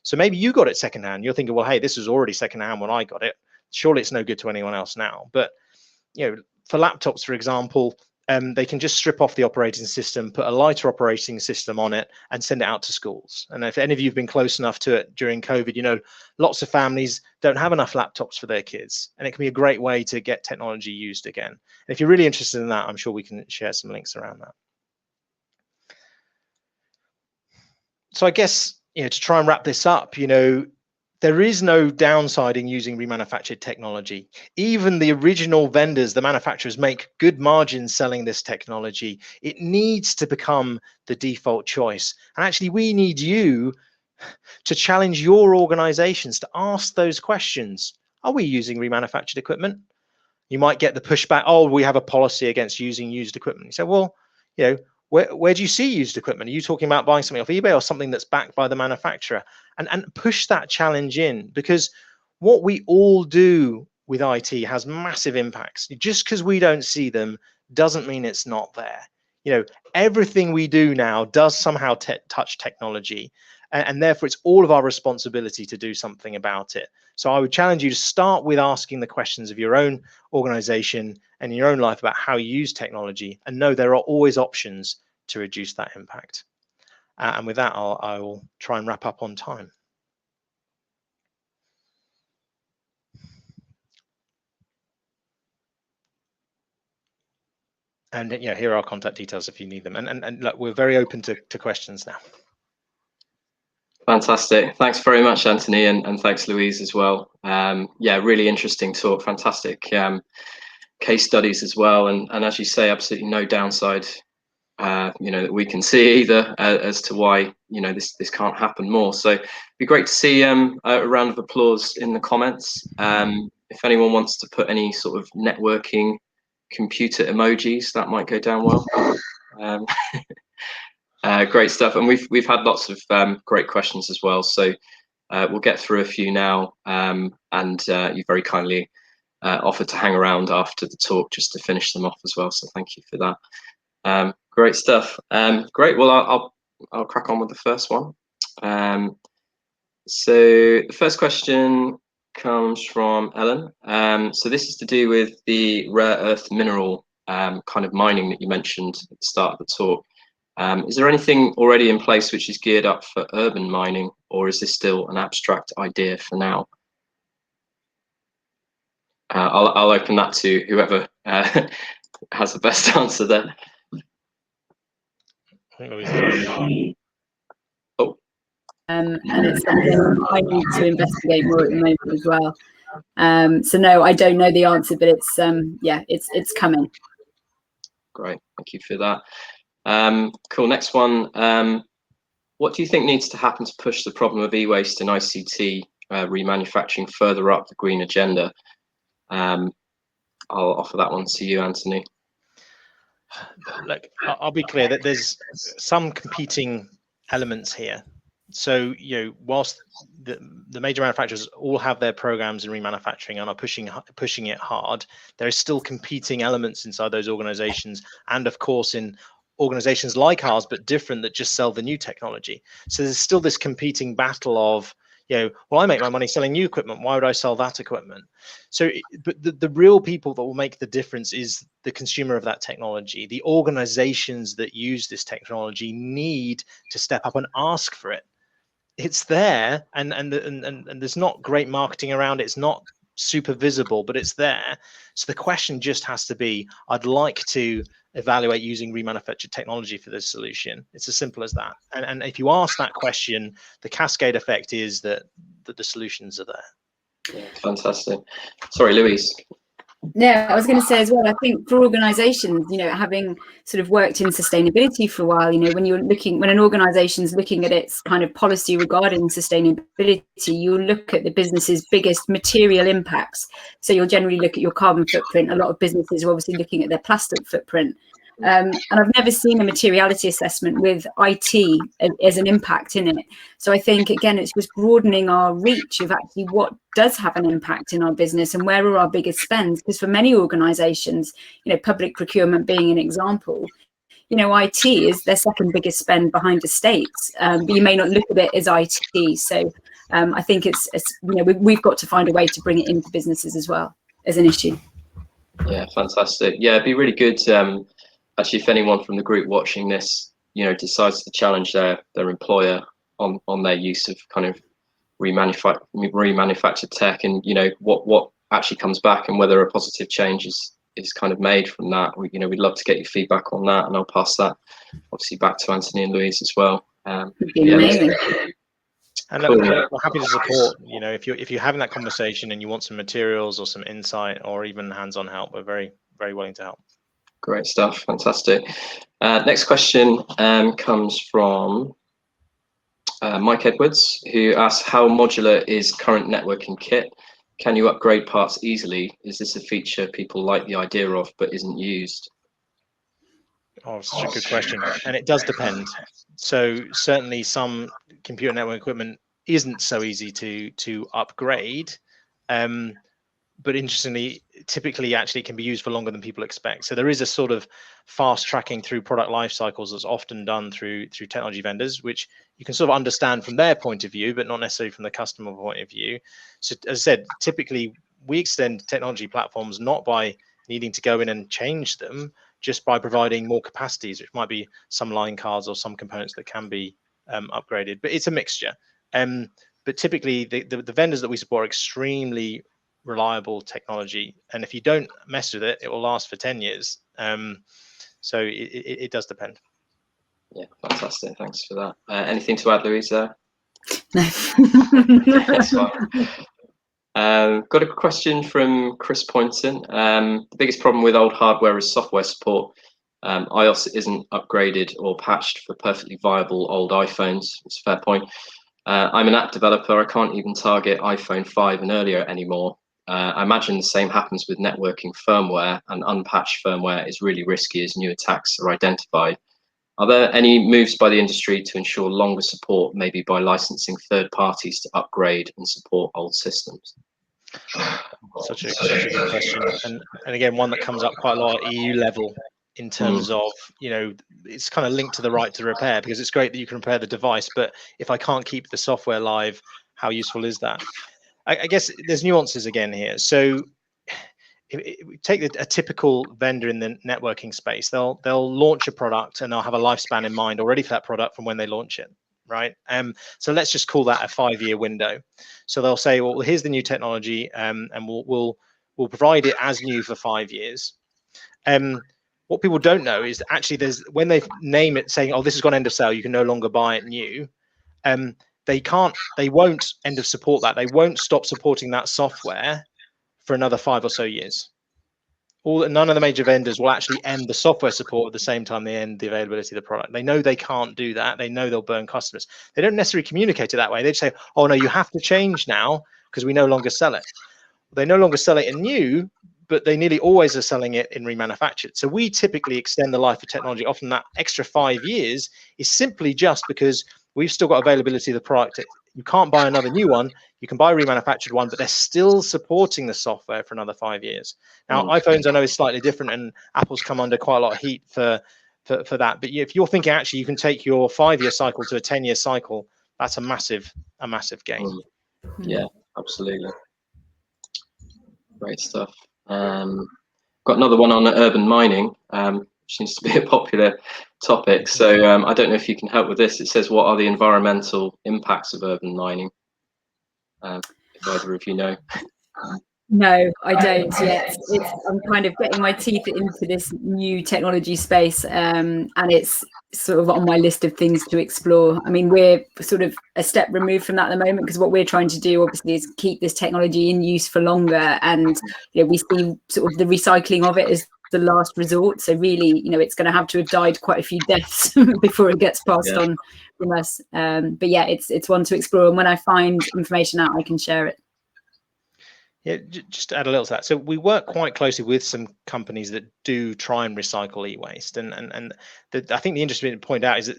So maybe you got it secondhand. You're thinking, well, hey, this was already secondhand when I got it. Surely it's no good to anyone else now. But for laptops, for example, they can just strip off the operating system, put a lighter operating system on it, and send it out to schools. And if any of you have been close enough to it during COVID, lots of families don't have enough laptops for their kids, and it can be a great way to get technology used again. And if you're really interested in that, I'm sure we can share some links around that. So I guess, to try and wrap this up, there is no downside in using remanufactured technology. Even the original vendors, the manufacturers, make good margins selling this technology. It needs to become the default choice. And actually, we need you to challenge your organizations to ask those questions. Are we using remanufactured equipment? You might get the pushback, oh, we have a policy against using used equipment. You say, well, where do you see used equipment? Are you talking about buying something off eBay or something that's backed by the manufacturer? And push that challenge in, because what we all do with IT has massive impacts. Just because we don't see them doesn't mean it's not there. Everything we do now does somehow touch technology, and therefore it's all of our responsibility to do something about it. So I would challenge you to start with asking the questions of your own organization and your own life about how you use technology, and know there are always options to reduce that impact. And with that, I will try and wrap up on time. And here are our contact details if you need them. And look, we're very open to questions now. Fantastic. Thanks very much, Anthony, and thanks, Louise, as well. Really interesting talk. Fantastic case studies as well. And as you say, absolutely no downside that we can see either as to why this can't happen more. So it'd be great to see a round of applause in the comments. If anyone wants to put any sort of networking computer emojis, that might go down well. Great stuff, and we've had lots of great questions as well. So we'll get through a few now, and you very kindly offered to hang around after the talk just to finish them off as well. So thank you for that. Great stuff. Great. Well, I'll crack on with the first one. So the first question comes from Ellen. So this is to do with the rare earth mineral kind of mining that you mentioned at the start of the talk. Is there anything already in place which is geared up for urban mining, or is this still an abstract idea for now? I'll open that to whoever has the best answer there. And it's something I need to investigate more at the moment as well. So no, I don't know the answer, but it's yeah, it's coming. Great, thank you for that. Cool. Next one. What do you think needs to happen to push the problem of e-waste and ICT remanufacturing further up the green agenda? I'll offer that one to you, Anthony. Look, I'll be clear that there's some competing elements here. So, whilst the major manufacturers all have their programs in remanufacturing and are pushing it hard, there is still competing elements inside those organizations, and of course in organizations like ours, but different, that just sell the new technology. So there's still this competing battle of, well, I make my money selling new equipment, why would I sell that equipment? So, but the real people that will make the difference is the consumer of that technology. The organizations that use this technology need to step up and ask for it. It's there, and there's not great marketing around it. It's not super visible, but it's there. So the question just has to be, I'd like to evaluate using remanufactured technology for this solution. It's as simple as that. And if you ask that question, the cascade effect is that the solutions are there. Yeah, fantastic. Sorry, Louise. Yeah, I was going to say as well, I think for organizations, having sort of worked in sustainability for a while, when an organization's looking at its kind of policy regarding sustainability, you'll look at the business's biggest material impacts. So you'll generally look at your carbon footprint. A lot of businesses are obviously looking at their plastic footprint. And I've never seen a materiality assessment with IT as an impact in it. So I think, again, it's just broadening our reach of actually what does have an impact in our business and where are our biggest spends. Because for many organizations, public procurement being an example, IT is their second biggest spend behind estates, but you may not look at it as IT. So I think we've got to find a way to bring it into businesses as well as an issue. Yeah, fantastic. Yeah, it'd be really good. Actually, if anyone from the group watching this, decides to challenge their employer on their use of kind of remanufactured tech, and what actually comes back, and whether a positive change is kind of made from that, we'd love to get your feedback on that, and I'll pass that obviously back to Anthony and Louise as well. Amazing. And cool. We're happy to support. If you're having that conversation and you want some materials or some insight or even hands-on help, we're very, very willing to help. Great stuff, fantastic. Next question comes from Mike Edwards, who asks, how modular is current networking kit? Can you upgrade parts easily? Is this a feature people like the idea of but isn't used? Oh, such a good question. And it does depend. So certainly some computer network equipment isn't so easy to upgrade. But interestingly, typically actually can be used for longer than people expect. So there is a sort of fast tracking through product life cycles that's often done through technology vendors, which you can sort of understand from their point of view, but not necessarily from the customer point of view. So as I said, typically we extend technology platforms not by needing to go in and change them, just by providing more capacities, which might be some line cards or some components that can be upgraded, but it's a mixture. But typically the vendors that we support are extremely reliable technology, and if you don't mess with it, it will last for 10 years. So it does depend. Yeah, fantastic. Thanks for that. Anything to add, Louise? No. That's fine. Got a question from Chris Poynton. The biggest problem with old hardware is software support. iOS isn't upgraded or patched for perfectly viable old iPhones. It's a fair point. I'm an app developer. I can't even target iPhone 5 and earlier anymore. I imagine the same happens with networking firmware, and unpatched firmware is really risky as new attacks are identified. Are there any moves by the industry to ensure longer support, maybe by licensing third parties to upgrade and support old systems? Such a good question, and again, one that comes up quite a lot at EU level in terms of, it's kind of linked to the right to repair, because it's great that you can repair the device, but if I can't keep the software live, how useful is that? I guess there's nuances again here. So take a typical vendor in the networking space. They'll launch a product and they'll have a lifespan in mind already for that product from when they launch it, right? So let's just call that a 5-year window. So they'll say, well, here's the new technology, and we'll provide it as new for 5 years. What people don't know is actually when they name it saying, oh, this has gone end of sale, you can no longer buy it new. they won't end of support that. They won't stop supporting that software for another 5 or so years. None of the major vendors will actually end the software support at the same time they end the availability of the product. They know they can't do that. They know they'll burn customers. They don't necessarily communicate it that way. They say, oh no, you have to change now because we no longer sell it. They no longer sell it in new, but they nearly always are selling it in remanufactured. So we typically extend the life of technology. Often that extra 5 years is simply just because we've still got availability of the product. You can't buy another new one. You can buy a remanufactured one, but they're still supporting the software for another 5 years. Now, iPhones I know is slightly different, and Apple's come under quite a lot of heat for that. But if you're thinking actually you can take your 5-year cycle to a 10-year cycle, that's a massive gain. Yeah, absolutely. Great stuff. Got another one on urban mining, which seems to be a popular topic. So I don't know if you can help with this. It says, what are the environmental impacts of urban mining? If either of you know. No, I don't yet. I'm kind of getting my teeth into this new technology space, and it's sort of on my list of things to explore. I mean, we're sort of a step removed from that at the moment, because what we're trying to do, obviously, is keep this technology in use for longer, and we see sort of the recycling of it as the last resort. So really, it's going to have to have died quite a few deaths before it gets passed on from us. But yeah, it's one to explore, and when I find information out, I can share it. Yeah, just to add a little to that. So we work quite closely with some companies that do try and recycle e-waste, and I think the interesting thing to point out is that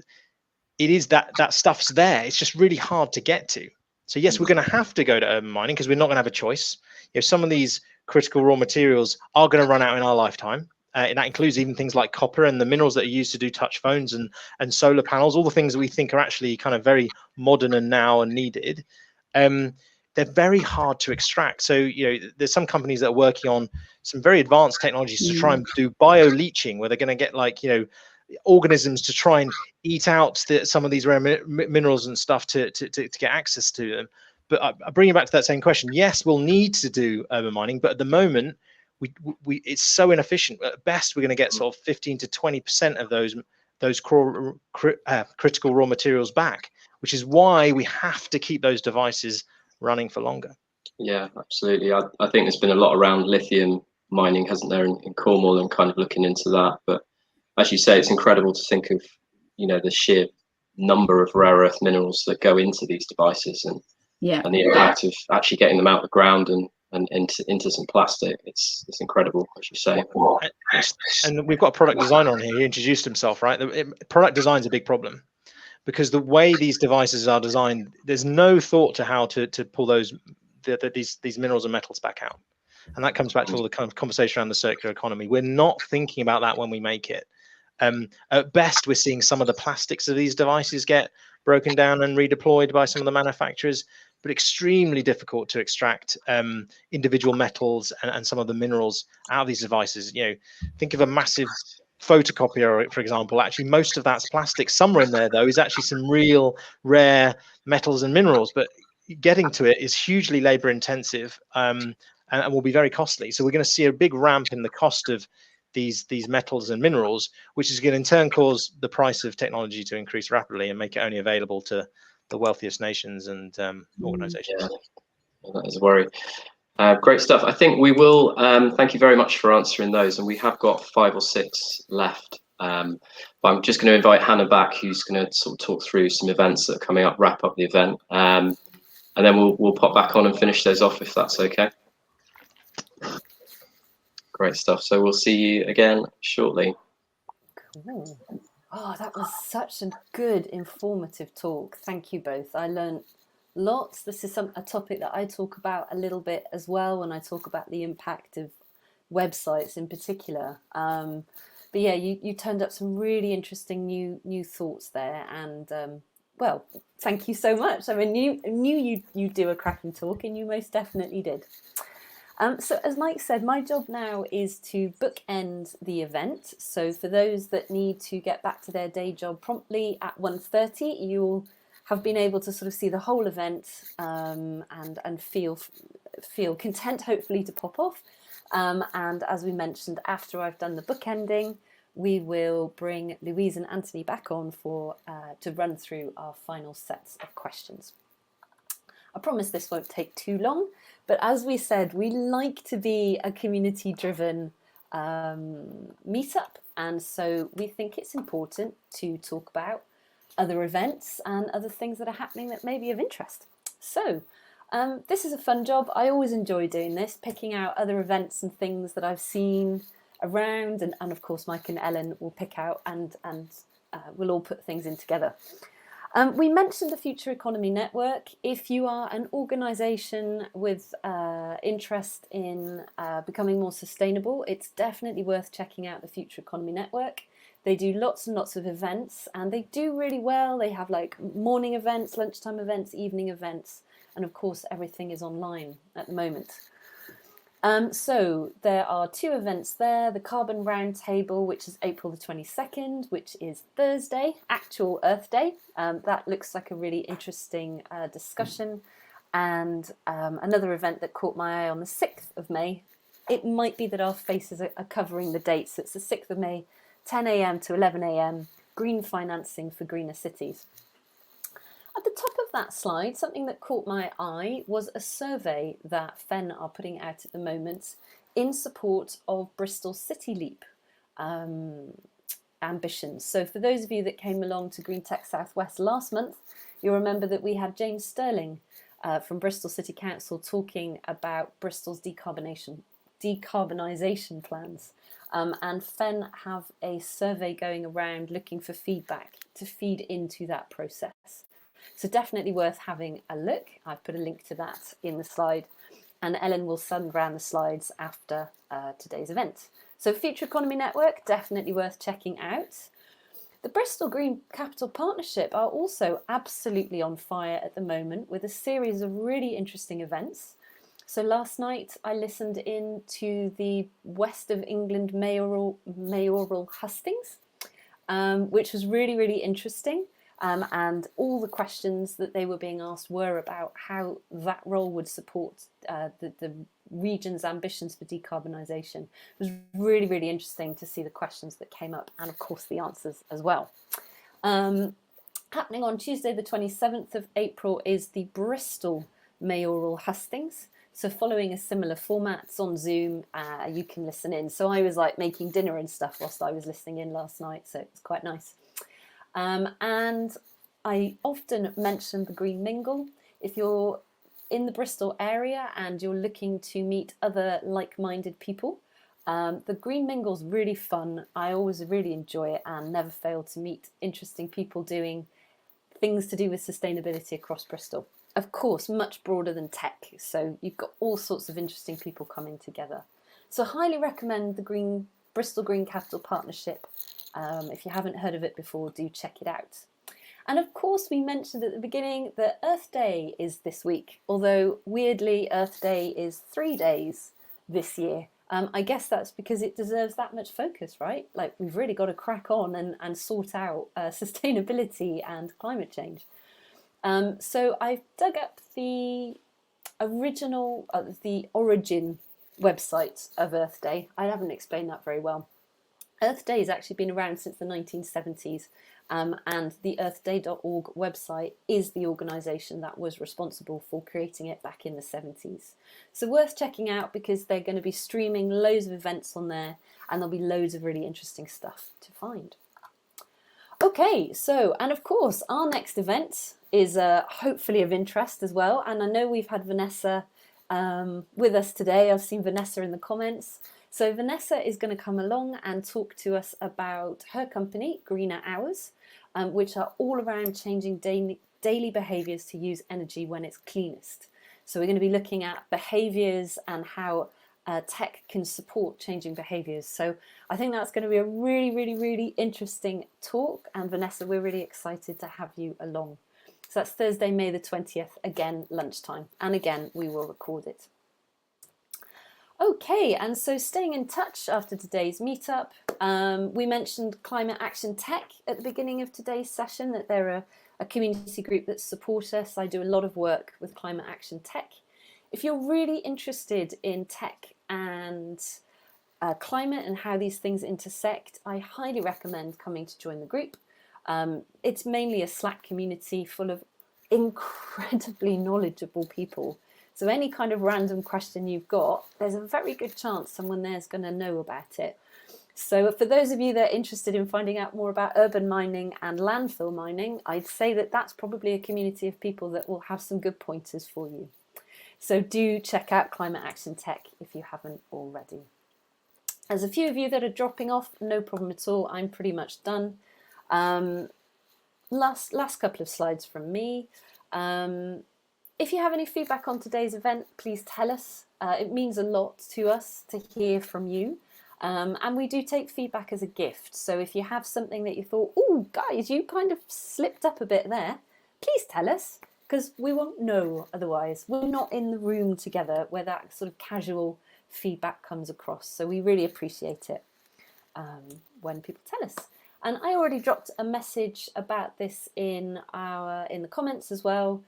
it is that stuff's there. It's just really hard to get to. So yes, we're going to have to go to urban mining because we're not going to have a choice. Some of these critical raw materials are going to run out in our lifetime. And that includes even things like copper and the minerals that are used to do touch phones and solar panels, all the things that we think are actually kind of very modern and now and needed. They're very hard to extract. So, there's some companies that are working on some very advanced technologies to try and do bio-leaching, where they're going to get organisms to try and eat out some of these rare minerals and stuff to get access to them. But I bring you back to that same question. Yes, we'll need to do urban mining, but at the moment, it's so inefficient. At best, we're going to get sort of 15 to 20% of those critical raw materials back, which is why we have to keep those devices running for longer. Yeah, absolutely. I think there's been a lot around lithium mining, hasn't there, in Cornwall, and kind of looking into that. But as you say, it's incredible to think of the sheer number of rare earth minerals that go into these devices, and the impact of actually getting them out of the ground and into some plastic. It's incredible, as you say. And we've got a product designer on here. He introduced himself, right? Product design is a big problem, because the way these devices are designed, there's no thought to how to pull these minerals and metals back out. And that comes back to all the kind of conversation around the circular economy. We're not thinking about that when we make it. At best, we're seeing some of the plastics of these devices get broken down and redeployed by some of the manufacturers, but extremely difficult to extract individual metals and some of the minerals out of these devices. Think of a massive photocopier, for example. Actually, most of that's plastic. Somewhere in there, though, is actually some real rare metals and minerals, but getting to it is hugely labor intensive and will be very costly. So we're going to see a big ramp in the cost of these metals and minerals, which is going to in turn cause the price of technology to increase rapidly and make it only available to the wealthiest nations and organizations. Yeah, that is a worry. Great stuff. I think we will thank you very much for answering those, and we have got 5 or 6 left. But I'm just going to invite Hannah back, who's going to sort of talk through some events that are coming up, wrap up the event, and then we'll pop back on and finish those off, if that's okay. Great stuff. So we'll see you again shortly. Cool. Oh, that was such a good, informative talk. Thank you both. I learned lots. This is a topic that I talk about a little bit as well when I talk about the impact of websites in particular. But yeah, you turned up some really interesting new thoughts there, and well, thank you so much. I mean, you do a cracking talk, and you most definitely did. So as Mike said, my job now is to bookend the event. So for those that need to get back to their day job promptly at 1:30, you'll have been able to sort of see the whole event and feel content, hopefully, to pop off. And as we mentioned, after I've done the bookending, we will bring Louise and Anthony back on for to run through our final sets of questions. I promise this won't take too long, but as we said, we like to be a community-driven meetup, and so we think it's important to talk about other events and other things that are happening that may be of interest. So this is a fun job. I always enjoy doing this, picking out other events and things that I've seen around, and of course Mike and Ellen will pick out and we'll all put things in together. We mentioned the Future Economy Network. If you are an organisation with interest in becoming more sustainable, it's definitely worth checking out the Future Economy Network. They do lots and lots of events, and they do really well. They have like morning events, lunchtime events, evening events, and of course everything is online at the moment. So there are 2 events there, the Carbon Roundtable, which is April the 22nd, which is Thursday, actual Earth Day. That looks like a really interesting discussion. And another event that caught my eye on the 6th of May, it might be that our faces are covering the dates. It's the 6th of May, 10 a.m. to 11 a.m, Green Financing for Greener Cities. At the top of that slide, something that caught my eye was a survey that FEN are putting out at the moment in support of Bristol City Leap ambitions. So for those of you that came along to Green Tech Southwest last month, you'll remember that we had James Sterling from Bristol City Council talking about Bristol's decarbonisation plans. And FEN have a survey going around looking for feedback to feed into that process. So definitely worth having a look. I've put a link to that in the slide, and Ellen will send around the slides after today's event. So Future Economy Network, definitely worth checking out. The Bristol Green Capital Partnership are also absolutely on fire at the moment with a series of really interesting events. So last night I listened in to the West of England mayoral hustings, which was really, really interesting. And all the questions that they were being asked were about how that role would support the region's ambitions for decarbonisation. It was really, really interesting to see the questions that came up and, of course, the answers as well. Happening on Tuesday, the 27th of April, is the Bristol mayoral hustings. So following a similar format, it's on Zoom, you can listen in. So I was like making dinner and stuff whilst I was listening in last night, so it's quite nice. And I often mention the Green Mingle. If you're in the Bristol area and you're looking to meet other like-minded people, the Green Mingle's really fun. I always really enjoy it and never fail to meet interesting people doing things to do with sustainability across Bristol. Of course, much broader than tech, so you've got all sorts of interesting people coming together. So highly recommend the Bristol Green Capital Partnership. If you haven't heard of it before, do check it out. And of course, we mentioned at the beginning that Earth Day is this week, although weirdly Earth Day is 3 days this year. I guess that's because it deserves that much focus, right? Like, we've really got to crack on and sort out sustainability and climate change. So I've dug up the original, the origin website of Earth Day. I haven't explained that very well. Earth Day has actually been around since the 1970s, and the earthday.org website is the organisation that was responsible for creating it back in the 70s. So worth checking out because they're going to be streaming loads of events on there, and there'll be loads of really interesting stuff to find. Okay, so, and of course, our next event is hopefully of interest as well, and I know we've had Vanessa with us today. I've seen Vanessa in the comments. So Vanessa is going to come along and talk to us about her company, Greener Hours, which are all around changing daily behaviours to use energy when it's cleanest. So we're going to be looking at behaviours and how tech can support changing behaviours. So I think that's going to be a really, really, really interesting talk. And Vanessa, we're really excited to have you along. So that's Thursday, May the 20th, again, lunchtime. And again, we will record it. Okay, and so staying in touch after today's meetup, we mentioned Climate Action Tech at the beginning of today's session, that they're a community group that support us. I do a lot of work with Climate Action Tech. If you're really interested in tech and climate and how these things intersect, I highly recommend coming to join the group. It's mainly a Slack community full of incredibly knowledgeable people. So any kind of random question you've got, there's a very good chance someone there's going to know about it. So for those of you that are interested in finding out more about urban mining and landfill mining, I'd say that that's probably a community of people that will have some good pointers for you. So do check out Climate Action Tech if you haven't already. There's a few of you that are dropping off, no problem at all. I'm pretty much done. Last couple of slides from me. If you have any feedback on today's event, please tell us. It means a lot to us to hear from you. And we do take feedback as a gift. So if you have something that you thought, oh, guys, you kind of slipped up a bit there, please tell us, because we won't know otherwise. We're not in the room together where that sort of casual feedback comes across. So we really appreciate it when people tell us. And I already dropped a message about this in the comments as well.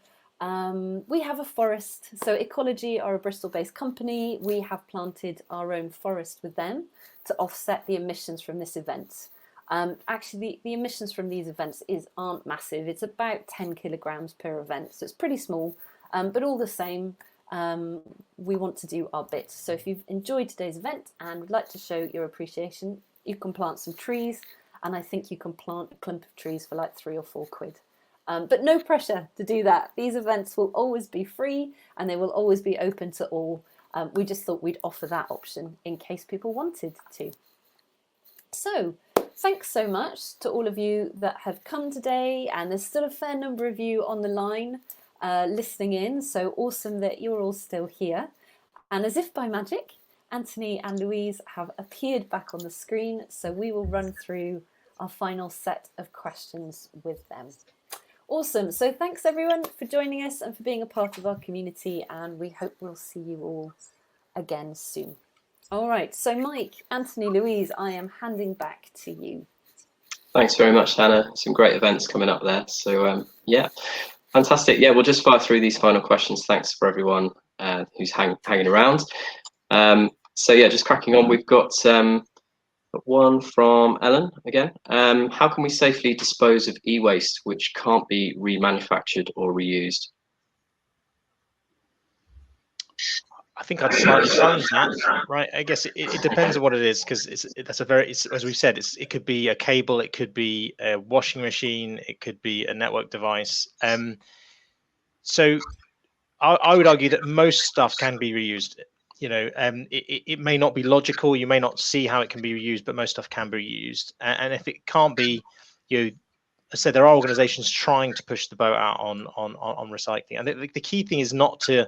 We have a forest. So Ecology are a Bristol-based company. We have planted our own forest with them to offset the emissions from this event. Actually, the emissions from these events aren't massive. It's about 10 kilograms per event, so it's pretty small. But all the same, we want to do our bit. So if you've enjoyed today's event and would like to show your appreciation, you can plant some trees. And I think you can plant a clump of trees for like 3 or 4 quid. But no pressure to do that. These events will always be free and they will always be open to all. We just thought we'd offer that option in case people wanted to. So thanks so much to all of you that have come today. And there's still a fair number of you on the line listening in. So awesome that you're all still here. And as if by magic, Anthony and Louise have appeared back on the screen. So we will run through our final set of questions with them. Awesome. So thanks everyone for joining us and for being a part of our community, and we hope we'll see you all again soon. All right. So Mike, Anthony, Louise, I am handing back to you. Thanks very much, Hannah. Some great events coming up there. So yeah, fantastic. Yeah, we'll just fire through these final questions. Thanks for everyone who's hanging around. So yeah, just cracking on. We've got one from Ellen again. How can we safely dispose of e-waste which can't be remanufactured or reused? I think I'd slightly challenge that, right? I guess it depends on what it is, because as we said, it could be a cable, it could be a washing machine, it could be a network device. So I would argue that most stuff can be reused. You know, it may not be logical, you may not see how it can be reused, but most stuff can be reused. And if it can't be, I said there are organizations trying to push the boat out on recycling. And the key thing is not to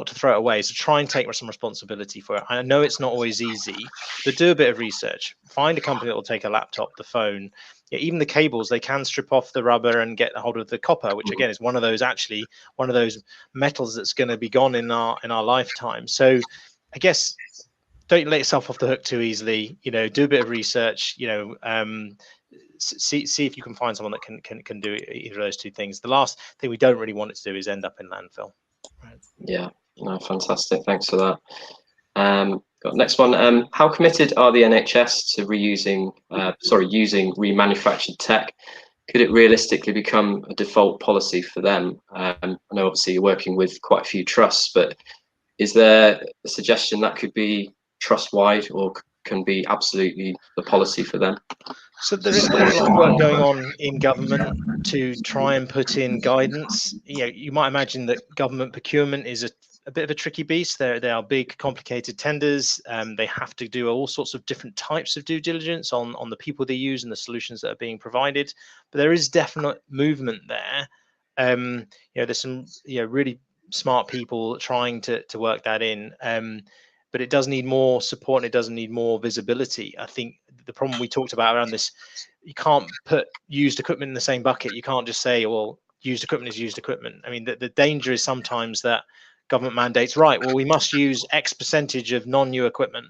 throw it away. So try and take some responsibility for it. I know it's not always easy, but do a bit of research. Find a company that will take a laptop, the phone, even the cables. They can strip off the rubber and get a hold of the copper, which again is one of those metals that's going to be gone in our lifetime. So I guess don't let yourself off the hook too easily. Do a bit of research. See if you can find someone that can do either of those two things. The last thing we don't really want it to do is end up in landfill. Right. Yeah, no, fantastic. Thanks for that. Got next one. How committed are the NHS to using remanufactured tech? Could it realistically become a default policy for them? I know obviously you're working with quite a few trusts, but is there a suggestion that could be trust-wide or can be absolutely the policy for them? So there is quite a lot of work going on in government to try and put in guidance. You might imagine that government procurement is a bit of a tricky beast. They are big, complicated tenders. They have to do all sorts of different types of due diligence on the people they use and the solutions that are being provided. But there is definite movement there. There's some really smart people trying to work that in. But it does need more support and it does need more visibility. I think the problem we talked about around this, you can't put used equipment in the same bucket. You can't just say, well, used equipment is used equipment. I mean, the danger is sometimes that government mandates, right, well, we must use X percentage of non-new equipment.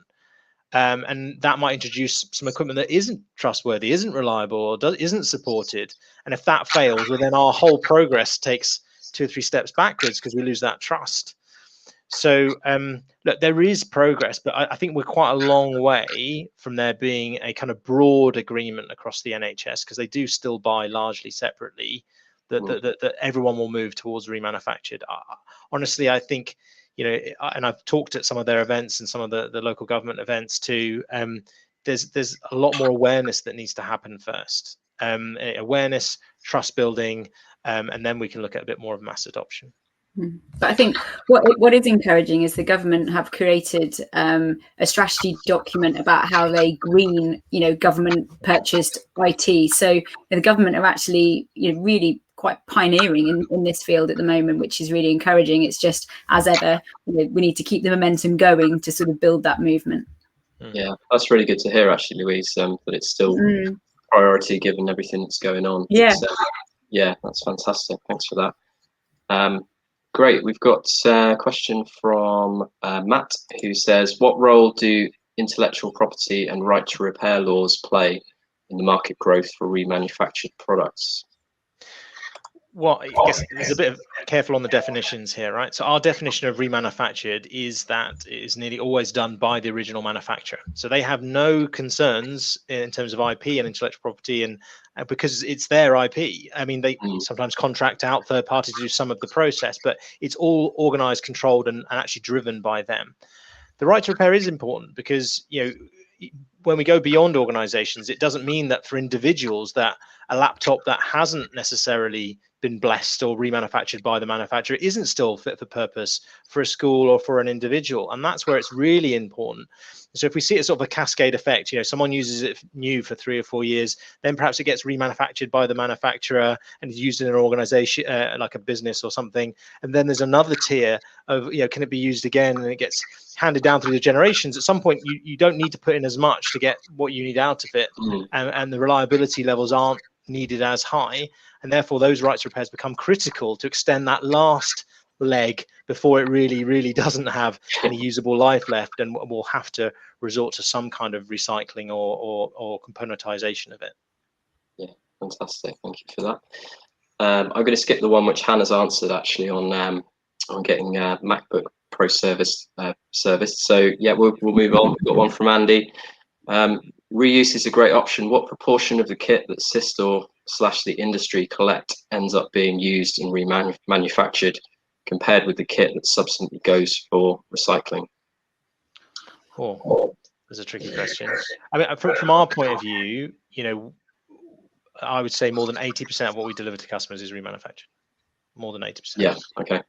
And that might introduce some equipment that isn't trustworthy, isn't reliable, or isn't supported. And if that fails, well, then our whole progress takes 2 or 3 steps backwards because we lose that trust. So look, there is progress, but I think we're quite a long way from there being a kind of broad agreement across the NHS, because they do still buy largely separately, that everyone will move towards remanufactured. Honestly, I think, and I've talked at some of their events and some of the local government events too. There's a lot more awareness that needs to happen first. Awareness, trust building, and then we can look at a bit more of mass adoption. But I think what is encouraging is the government have created a strategy document about how they green, government purchased IT. So the government are actually, really quite pioneering in this field at the moment, which is really encouraging. It's just, as ever, we need to keep the momentum going to sort of build that movement. Yeah, that's really good to hear, actually, Louise, that it's still priority given everything that's going on. Yeah. Yeah, that's fantastic. Thanks for that. Great. We've got a question from Matt, who says, what role do intellectual property and right to repair laws play in the market growth for remanufactured products? Well, I guess there's a bit of careful on the definitions here, right? So our definition of remanufactured is that it is nearly always done by the original manufacturer. So they have no concerns in terms of IP and intellectual property, and because it's their IP. I mean, they sometimes contract out third parties to do some of the process, but it's all organized, controlled, and actually driven by them. The right to repair is important because, when we go beyond organizations, it doesn't mean that for individuals that a laptop that hasn't necessarily been blessed or remanufactured by the manufacturer isn't still fit for purpose for a school or for an individual. And that's where it's really important. So if we see it sort of a cascade effect, someone uses it new for 3 or 4 years, then perhaps it gets remanufactured by the manufacturer and is used in an organization like a business or something. And then there's another tier of, can it be used again? And it gets handed down through the generations. At some point, you don't need to put in as much to get what you need out of it. And the reliability levels aren't needed as high. And therefore, those rights repairs become critical to extend that last leg before it really doesn't have any usable life left, and we'll have to resort to some kind of recycling or componentization of it. Yeah, fantastic. Thank you for that. I'm going to skip the one which Hannah's answered actually on getting MacBook Pro serviced. So yeah, we'll move on. We've got one from Andy. Reuse is a great option. What proportion of the kit that Cistor / the industry collect ends up being used and remanufactured compared with the kit that subsequently goes for recycling? Oh, that's a tricky question. I mean, from our point of view, I would say more than 80% of what we deliver to customers is remanufactured. More than 80%. Yeah. Okay.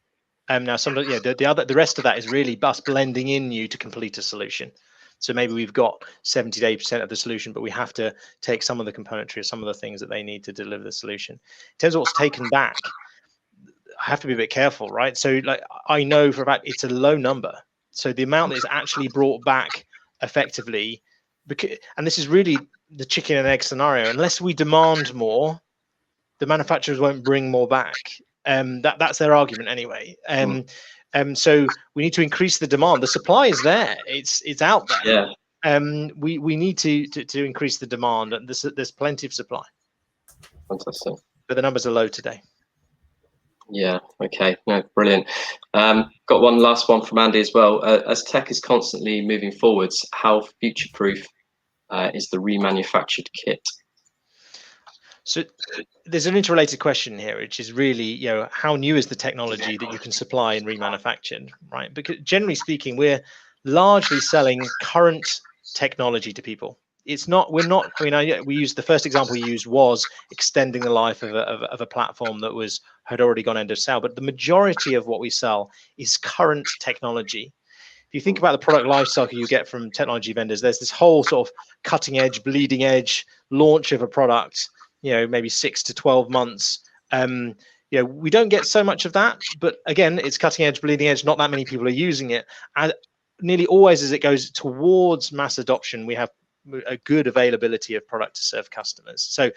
Now, the rest of that is really us blending in you to complete a solution. So maybe we've got 70 to 80% of the solution, but we have to take some of the componentry or some of the things that they need to deliver the solution. In terms of what's taken back, I have to be a bit careful, right? So I know for a fact it's a low number. So the amount that is actually brought back effectively, and this is really the chicken and egg scenario, unless we demand more, the manufacturers won't bring more back. That's their argument anyway. So we need to increase the demand. The supply is there; it's out there. Yeah. We need to increase the demand, and there's plenty of supply. Fantastic. But the numbers are low today. Yeah. Okay. No. Brilliant. Got one last one from Andy as well. As tech is constantly moving forwards, how future-proof is the remanufactured kit? So there's an interrelated question here, which is really, how new is the technology that you can supply in remanufactured, right? Because generally speaking, we're largely selling current technology to people. We're not. I mean, we used the first example we used was extending the life of a platform that had already gone end of sale. But the majority of what we sell is current technology. If you think about the product lifecycle you get from technology vendors, there's this whole sort of cutting edge, bleeding edge launch of a product. Maybe 6 to 12 months. We don't get so much of that, but again, it's cutting edge, bleeding edge. Not that many people are using it, and nearly always as it goes towards mass adoption, we have a good availability of product to serve customers. So,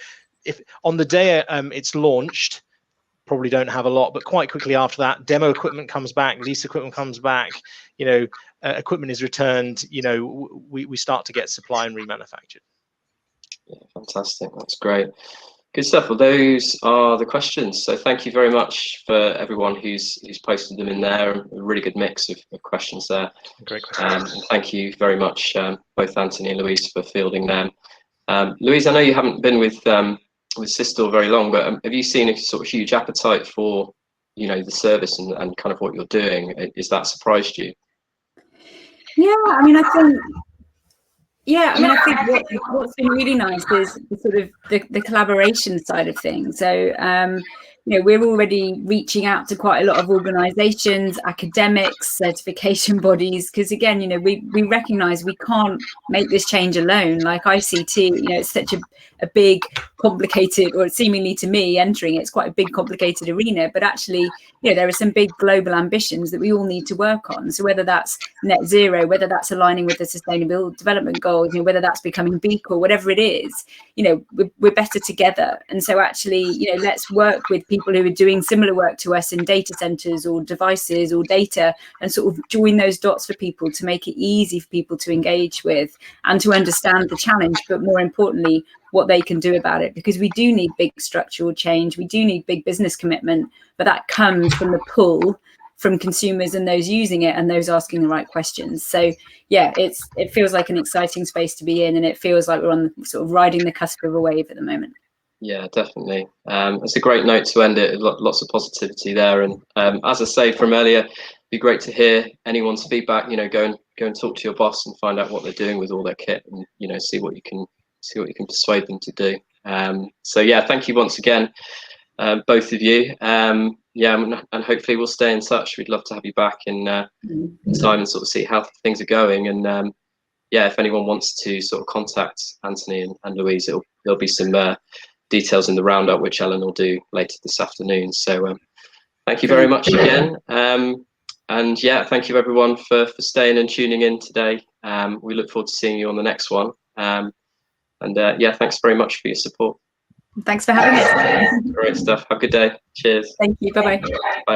if on the day it's launched, probably don't have a lot, but quite quickly after that, demo equipment comes back, lease equipment comes back. Equipment is returned. We start to get supply and remanufactured. Yeah, fantastic. That's great. Good stuff. Well, those are the questions. So thank you very much for everyone who's posted them in there. A really good mix of questions there. Great questions. And thank you very much, both Anthony and Louise, for fielding them. Louise, I know you haven't been with Cistor very long, but have you seen a sort of huge appetite for, you know, the service and kind of what you're doing? Is that surprised you? Yeah, I mean, I think. Yeah, I mean, I think what's been really nice is the sort of the collaboration side of things. So, you know, we're already reaching out to quite a lot of organisations, academics, certification bodies, because again, you know, we recognise we can't make this change alone. Like ICT, you know, it's such a big, complicated, or seemingly to me entering it's quite a big, complicated arena. But actually, you know, there are some big global ambitions that we all need to work on. So whether that's net zero, whether that's aligning with the Sustainable Development Goals, you know, whether that's becoming B Corp, whatever it is, you know, we're better together. And so actually, you know, let's work with people who are doing similar work to us in data centers or devices or data, and sort of join those dots for people to make it easy for people to engage with and to understand the challenge, but more importantly, what they can do about it. Because we do need big structural change, we do need big business commitment, but that comes from the pull from consumers and those using it and those asking the right questions. So yeah, it feels like an exciting space to be in, and it feels like we're on sort of riding the cusp of a wave at the moment. Yeah, definitely. It's a great note to end it. Lots of positivity there, and as I say from earlier, it'd be great to hear anyone's feedback. You know, go and talk to your boss and find out what they're doing with all their kit, and you know, see what you can persuade them to do. So yeah, thank you once again, both of you. Yeah, and hopefully we'll stay in touch. We'd love to have you back in time and sort of see how things are going. And yeah, if anyone wants to sort of contact Anthony and Louise, there'll be some details in the roundup, which Ellen will do later this afternoon. So thank you very much again. And yeah, thank you everyone for staying and tuning in today. We look forward to seeing you on the next one. And yeah, thanks very much for your support. Thanks for having us. Great stuff. Have a good day. Cheers. Thank you. Bye-bye. Bye.